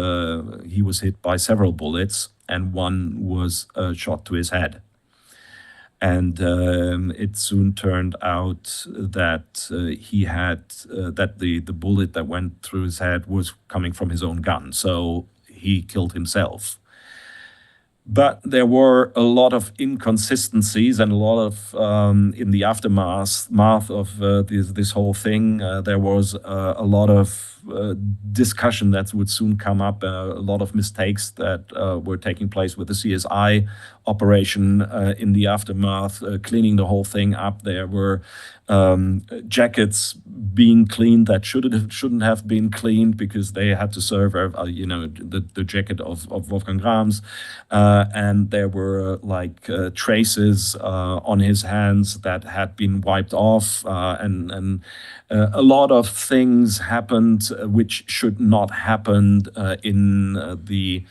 he was hit by several bullets, and one was shot to his head. And it soon turned out that he had that the bullet that went through his head was coming from his own gun, so he killed himself. But there were a lot of inconsistencies and a lot of, in the aftermath of this whole thing, there was a lot of discussion that would soon come up, a lot of mistakes that were taking place with the CSI operation in the aftermath, cleaning the whole thing up. There were jackets being cleaned that shouldn't have been cleaned because they had to serve, the jacket of Wolfgang Grams, and there were traces on his hands that had been wiped off, and a lot of things happened which should not happen in the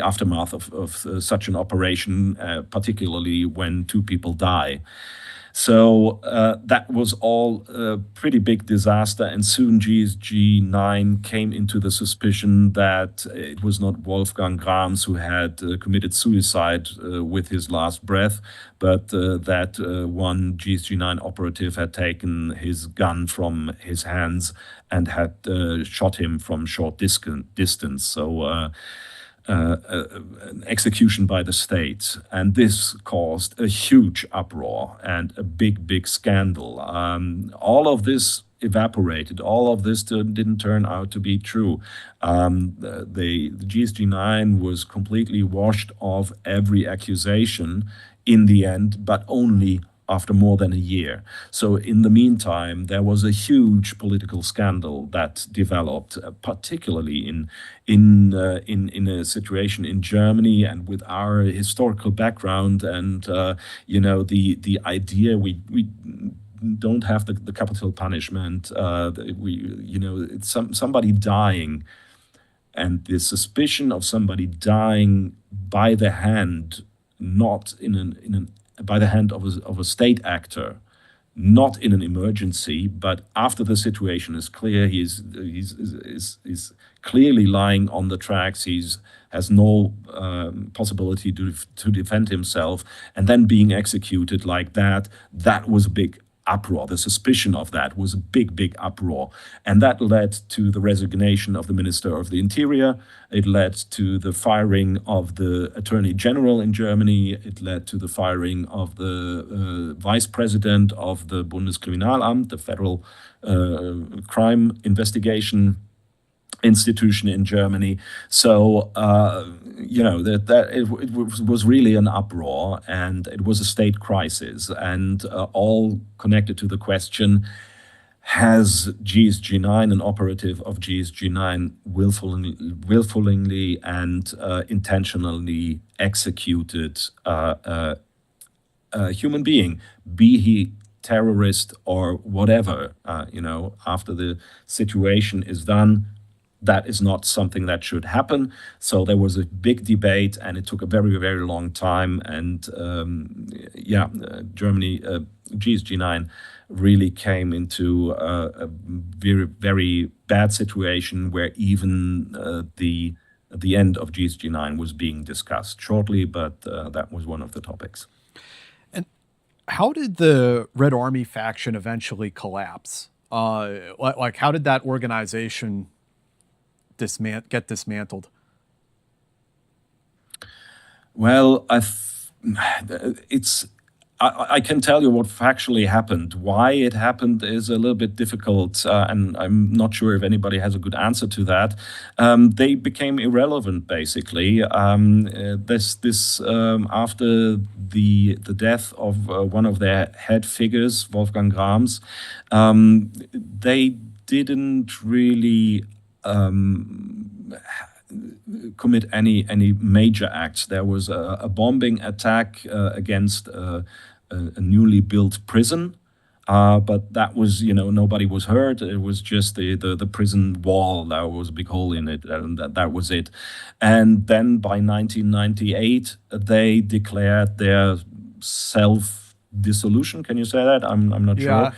aftermath of such an operation, particularly when two people die. So that was all a pretty big disaster, and soon GSG-9 came into the suspicion that it was not Wolfgang Grams who had committed suicide with his last breath, but that one GSG-9 operative had taken his gun from his hands and had shot him from short distance. So an execution by the state, and this caused a huge uproar and a big scandal. All of this evaporated. All of this didn't turn out to be true. The GSG-9 was completely washed off every accusation in the end, but only after more than a year. So in the meantime, there was a huge political scandal that developed, particularly in a situation in Germany, and with our historical background and the idea we don't have the capital punishment. It's somebody dying, and the suspicion of somebody dying by the hand, not by the hand of a state actor, not in an emergency, but after the situation is clear, he's clearly lying on the tracks, has no possibility to defend himself, and then being executed like that was a big uproar. The suspicion of that was a big uproar, and that led to the resignation of the Minister of the Interior. It led to the firing of the Attorney General in Germany. It led to the firing of the Vice President of the Bundeskriminalamt, the federal crime investigation institution in Germany. So it was really an uproar, and it was a state crisis, and all connected to the question: has GSG-9, an operative of GSG-9, willfully and intentionally executed human being, be he terrorist or whatever, after the situation is done, that is not something that should happen. So there was a big debate, and it took a very, very long time. And Germany, GSG-9 really came into a very, very bad situation where even the end of GSG-9 was being discussed shortly, but that was one of the topics. And how did the Red Army faction eventually collapse? Like, how did that organization get dismantled? Well, I can tell you what factually happened. Why it happened is a little bit difficult, and I'm not sure if anybody has a good answer to that. They became irrelevant, basically. After the death of one of their head figures, Wolfgang Grams, they didn't really commit any major acts. There was a bombing attack against a newly built prison, but that was, nobody was hurt. It was just the prison wall. There was a big hole in it, and that was it. And then by 1998, they declared their self-dissolution. Can you say that? I'm not sure.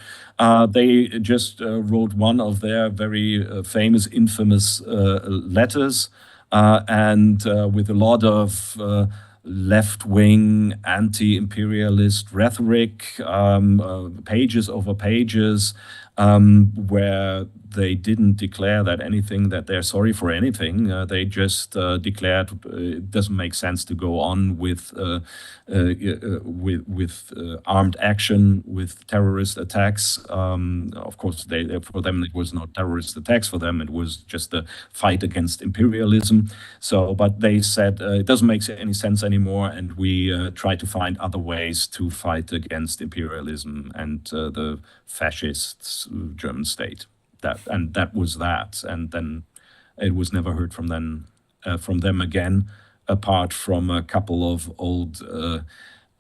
They just wrote one of their very famous, infamous letters, and with a lot of left-wing, anti-imperialist rhetoric, pages over pages, where they didn't declare that they're sorry for anything. They just declared it doesn't make sense to go on with armed action, with terrorist attacks. Of course, for them it was not terrorist attacks. For them it was just a fight against imperialism. But they said it doesn't make any sense anymore, and we try to find other ways to fight against imperialism and the fascist German state. That was that, and then it was never heard from them again, apart from a couple of old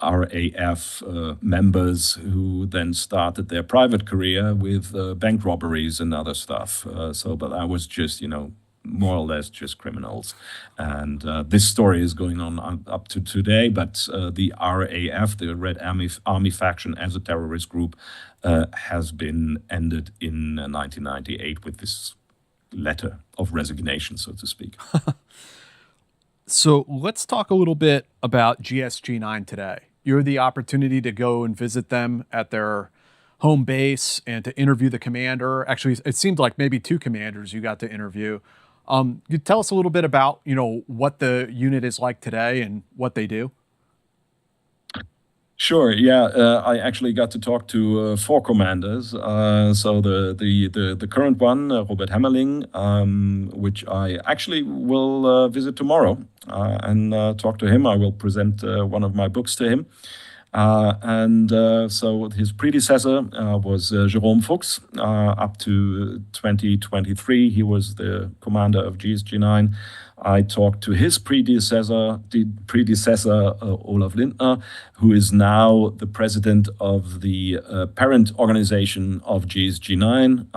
RAF members who then started their private career with bank robberies and other stuff. But I was just, more or less just criminals. And this story is going on up to today, but the RAF, the Red Army faction as a terrorist group, has been ended in 1998 with this letter of resignation, so to speak. So let's talk a little bit about GSG-9 today. You had the opportunity to go and visit them at their home base and to interview the commander. Actually, it seemed like maybe two commanders you got to interview. You tell us a little bit about, what the unit is like today and what they do? Sure. Yeah, I actually got to talk to four commanders. So the current one, Robert Hammerling, which I actually will visit tomorrow and talk to him. I will present one of my books to him. So his predecessor was Jérôme Fuchs. Up to 2023, he was the commander of GSG-9. I talked to his predecessor, Olaf Lindner, who is now the president of the parent organization of GSG-9,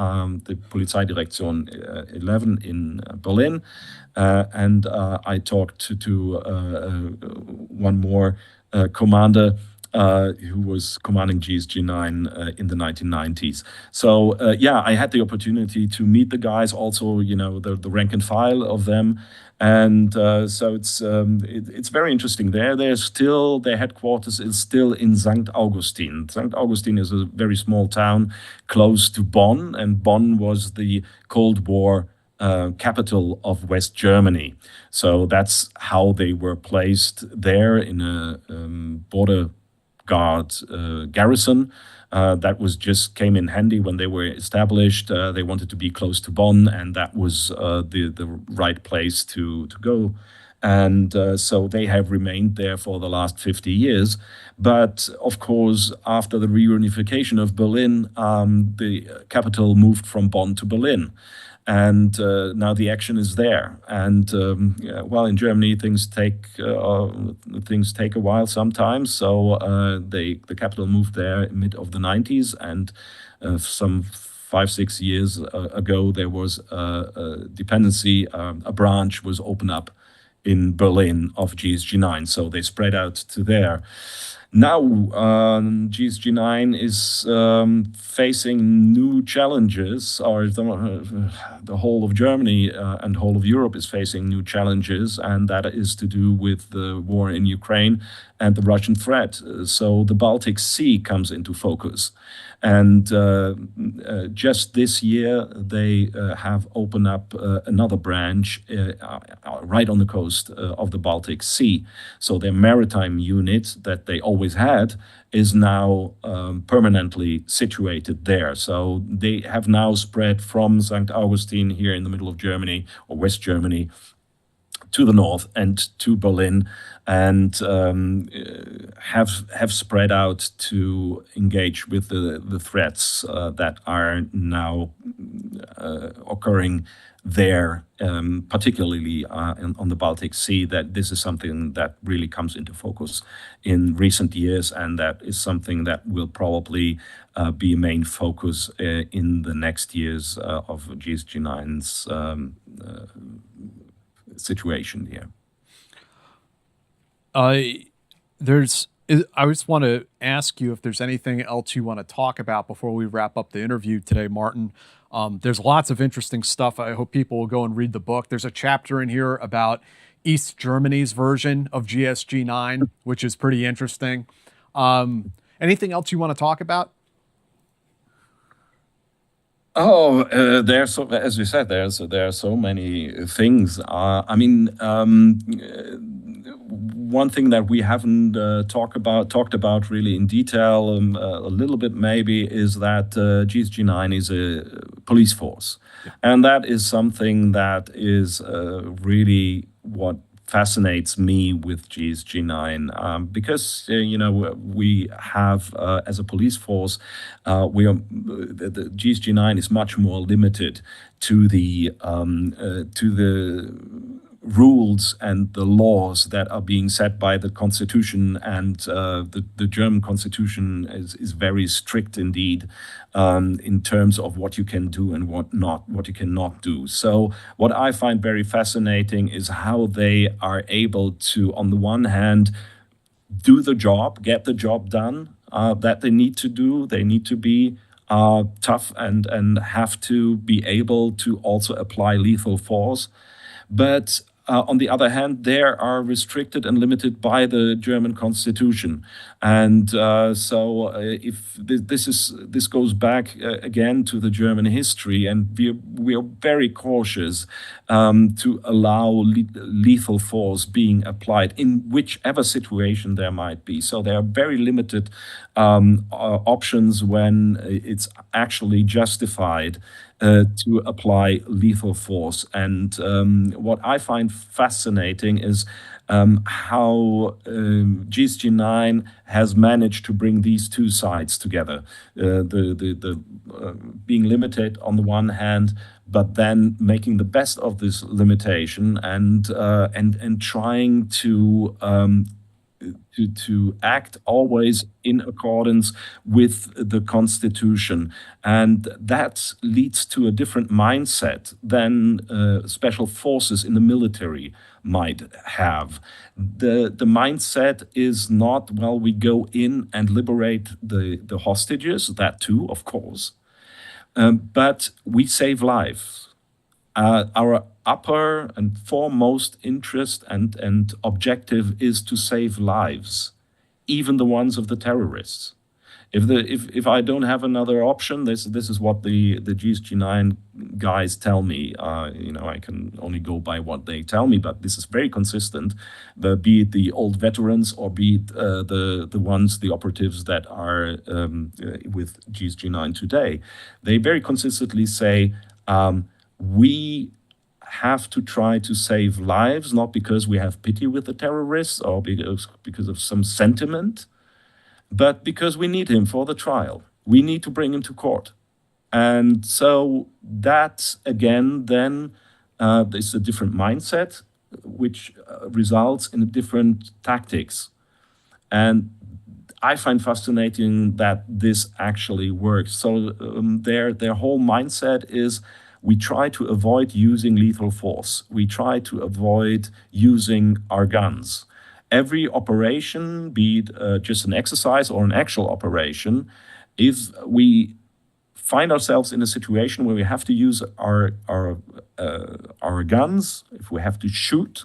the Polizeidirektion 11 in Berlin. And I talked to one more commander who was commanding GSG-9 in the 1990s. So I had the opportunity to meet the guys, also the rank and file of them, and so it's very interesting. Their headquarters is still in St. Augustin. St. Augustin is a very small town close to Bonn, and Bonn was the Cold War capital of West Germany. So that's how they were placed there, in a border guard garrison. That came in handy when they were established. They wanted to be close to Bonn, and that was the right place to go. And so they have remained there for the last 50 years. But of course, after the reunification of Berlin, the capital moved from Bonn to Berlin. and now the action is there. And well, in Germany things take a while sometimes. So the capital moved there in mid of the 90s, and some 5-6 years ago there was a dependency, a branch was opened up in Berlin of GSG-9, so they spread out to there. Now, GSG-9 is facing new challenges, or the whole of Germany and whole of Europe is facing new challenges, and that is to do with the war in Ukraine and the Russian threat. So the Baltic Sea comes into focus. And just this year, they have opened up another branch right on the coast of the Baltic Sea. So their maritime unit that they always had is now permanently situated there. So they have now spread from St. Augustin here in the middle of Germany, or West Germany, to the north and to Berlin, and have spread out to engage with the threats that are now occurring there, particularly on the Baltic Sea. That this is something that really comes into focus in recent years, and that is something that will probably be a main focus in the next years of GSG-9's situation here. I just want to ask you if there's anything else you want to talk about before we wrap up the interview today, Martin. There's lots of interesting stuff. I hope people will go and read the book. There's a chapter in here about East Germany's version of GSG-9, which is pretty interesting. Anything else you want to talk about? Oh, there's so, as you said, there are so many things. I mean, one thing that we haven't talked about really in detail, a little bit maybe, is that GSG-9 is a police force, and that is something that is really what fascinates me with GSG-9, because we have as a police force, the GSG-9 is much more limited to the rules and the laws that are being set by the Constitution, and the German Constitution is very strict indeed in terms of what you can do and what you cannot do. So what I find very fascinating is how they are able to, on the one hand, do the job, get the job done that they need to do. They need to be tough and have to be able to also apply lethal force. But on the other hand, they are restricted and limited by the German Constitution, and so if this goes back again to the German history, and we are very cautious to allow lethal force being applied in whichever situation there might be. So there are very limited options when it's actually justified to apply lethal force. And what I find fascinating is how GSG-9 has managed to bring these two sides together, the being limited on the one hand, but then making the best of this limitation and trying to act always in accordance with the Constitution. And that leads to a different mindset than special forces in the military might have. The mindset is not, well, we go in and liberate the hostages, that too, of course, but we save lives. Our upper and foremost interest and objective is to save lives, even the ones of the terrorists. If I don't have another option, this is what the GSG-9 guys tell me. I can only go by what they tell me, but this is very consistent. Be it the old veterans or be it the operatives that are with GSG-9 today, they very consistently say, we have to try to save lives, not because we have pity with the terrorists or because of some sentiment, but because we need him for the trial. We need to bring him to court. And so that, again, then is a different mindset, which results in different tactics. And I find fascinating that this actually works. So their whole mindset is we try to avoid using lethal force. We try to avoid using our guns. Every operation, be it just an exercise or an actual operation, if we find ourselves in a situation where we have to use our guns, if we have to shoot,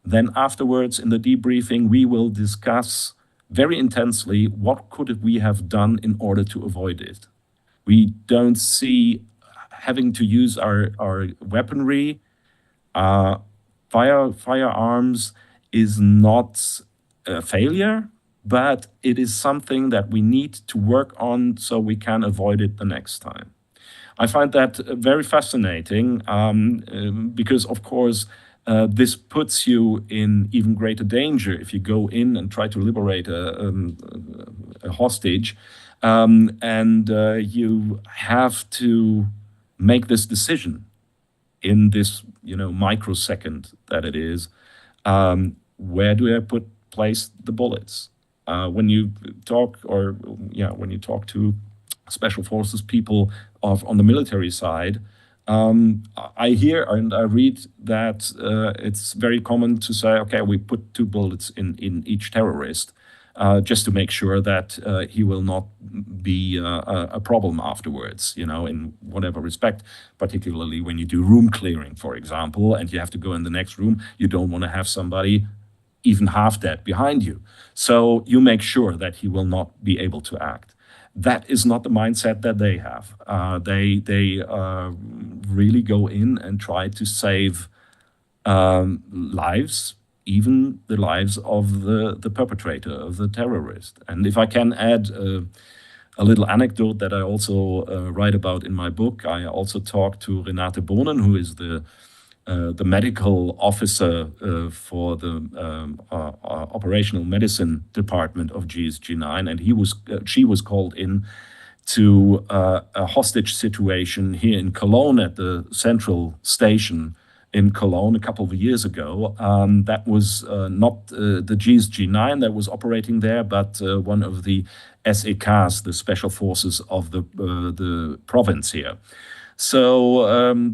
then afterwards in the debriefing we will discuss very intensely what could we have done in order to avoid it. We don't see having to use our weaponry. Firearms is not a failure, but it is something that we need to work on so we can avoid it the next time. I find that very fascinating because, of course, this puts you in even greater danger if you go in and try to liberate a hostage, and you have to make this decision in this microsecond that it is. Where do I place the bullets? When you talk to special forces people on the military side, I hear and I read that it's very common to say, okay, we put 2 bullets in each terrorist just to make sure that he will not be a problem afterwards, in whatever respect, particularly when you do room clearing, for example, and you have to go in the next room. You don't want to have somebody even half dead behind you. So you make sure that he will not be able to act. That is not the mindset that they have. They really go in and try to save lives, even the lives of the perpetrator, of the terrorist. And if I can add a little anecdote that I also write about in my book, I also talked to Renate Bohnen, who is the medical officer for the operational medicine department of GSG-9, and she was called in to a hostage situation here in Cologne at the central station in Cologne a couple of years ago. That was not the GSG-9 that was operating there, but one of the SEKs, the special forces of the province here. So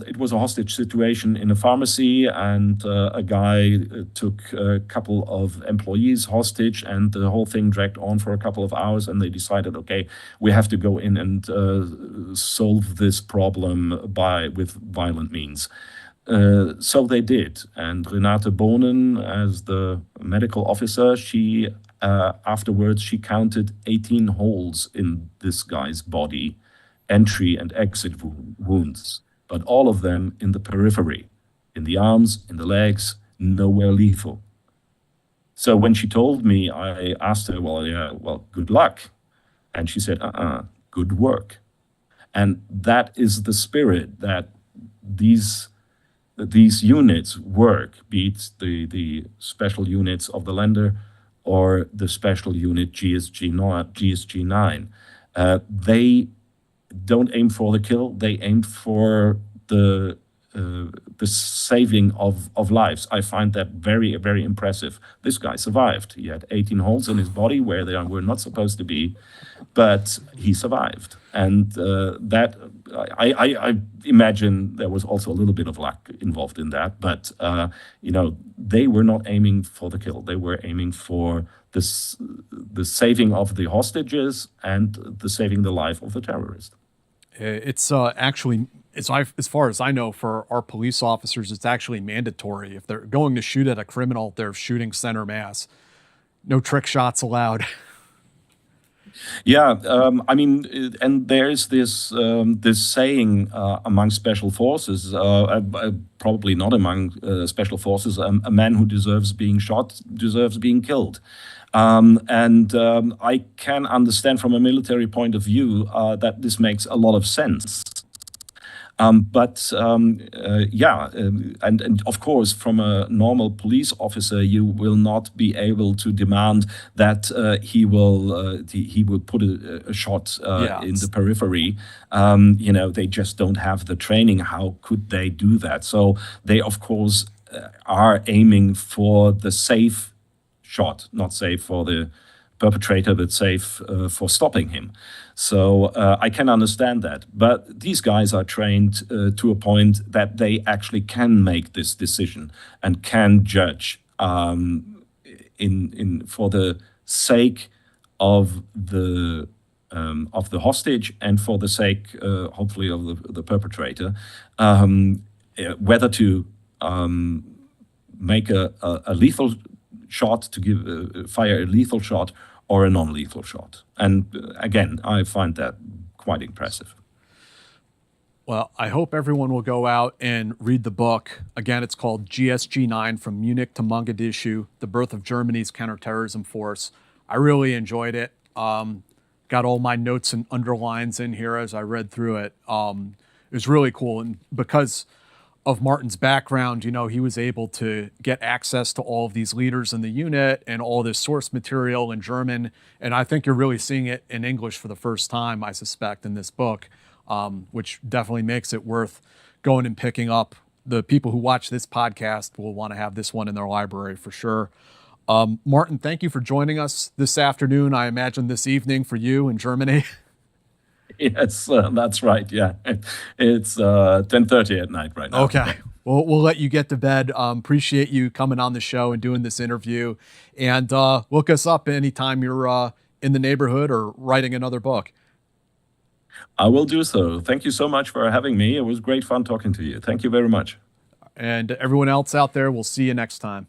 it was a hostage situation in a pharmacy, and a guy took a couple of employees hostage, and the whole thing dragged on for a couple of hours, and they decided, okay, we have to go in and solve this problem with violent means. So they did, and Renate Bohnen, as the medical officer, she afterwards she counted 18 holes in this guy's body, entry and exit wounds, but all of them in the periphery, in the arms, in the legs, nowhere lethal. So when she told me, I asked her, well, good luck. And she said, good work. And that is the spirit that these units work, be it the special units of the Länder or the special unit GSG-9. They don't aim for the kill, they aim for the saving of lives. I find that very, very impressive. This guy survived. He had 18 holes in his body where they were not supposed to be, but he survived. And that, I imagine there was also a little bit of luck involved in that, but they were not aiming for the kill. They were aiming for the saving of the hostages and the saving the life of the terrorist. It's actually, as far as I know, for our police officers, it's actually mandatory. If they're going to shoot at a criminal, they're shooting center mass. No trick shots allowed. Yeah, and there's this saying among special forces, probably not among special forces, a man who deserves being shot deserves being killed. I can understand from a military point of view that this makes a lot of sense. And of course, from a normal police officer, you will not be able to demand that he will put a shot in the periphery. They just don't have the training. How could they do that? So they, of course, are aiming for the safe shot, not safe for the perpetrator, but safe for stopping him. So I can understand that. But these guys are trained to a point that they actually can make this decision and can judge for the sake of the hostage and for the sake, hopefully, of the perpetrator, whether to make a lethal shot, to fire a lethal shot, or a non-lethal shot. And again, I find that quite impressive. Well, I hope everyone will go out and read the book. Again, it's called GSG 9, From Munich to Mogadishu, The Birth of Germany's Counterterrorism Force. I really enjoyed it. Got all my notes and underlines in here as I read through it. It was really cool. And because of Martin's background, he was able to get access to all of these leaders in the unit and all this source material in German. And I think you're really seeing it in English for the first time, I suspect, in this book, which definitely makes it worth going and picking up. The people who watch this podcast will want to have this one in their library for sure. Martin, thank you for joining us this afternoon. I imagine this evening for you in Germany. Yes, that's right. Yeah, it's 10:30 at night right now. Okay, well, we'll let you get to bed. Appreciate you coming on the show and doing this interview. And look us up anytime you're in the neighborhood or writing another book. I will do so. Thank you so much for having me. It was great fun talking to you. Thank you very much. And everyone else out there, we'll see you next time.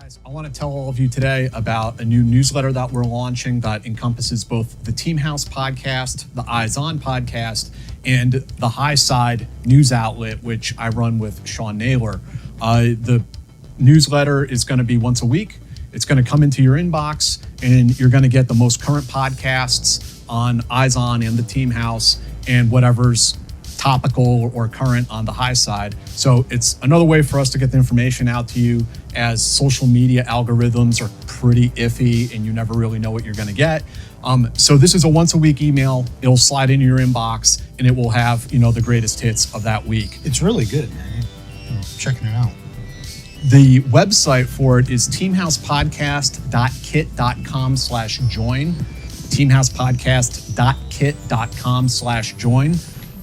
Guys, I want to tell all of you today about a new newsletter that we're launching that encompasses both the Team House podcast, the Eyes On podcast, and the High Side news outlet, which I run with Sean Naylor. The newsletter is going to be once a week. It's going to come into your inbox, and you're going to get the most current podcasts on Eyes On and the Team House and whatever's topical or current on the high side. So it's another way for us to get the information out to you, as social media algorithms are pretty iffy and you never really know what you're going to get. So this is a once a week email. It'll slide into your inbox and it will have, the greatest hits of that week. It's really good, man. I'm checking it out. The website for it is teamhousepodcast.kit.com/join. teamhousepodcast.kit.com/join.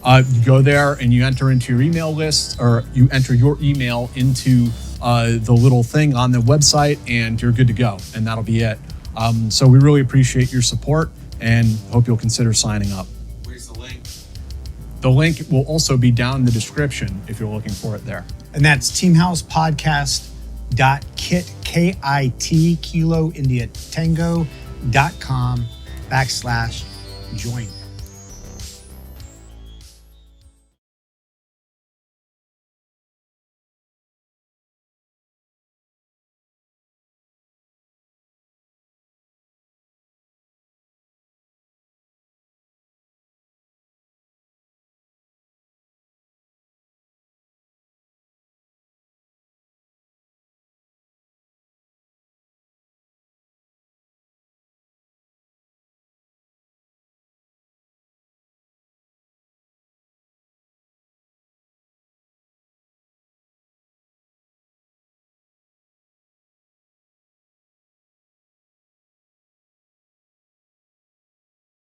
You go there and you enter into your email list, or you enter your email into the little thing on the website, and you're good to go. And that'll be it. So we really appreciate your support and hope you'll consider signing up. Where's the link? The link will also be down in the description if you're looking for it there. And that's teamhousepodcast.kit, KIT, Kilo India Tango.com/join.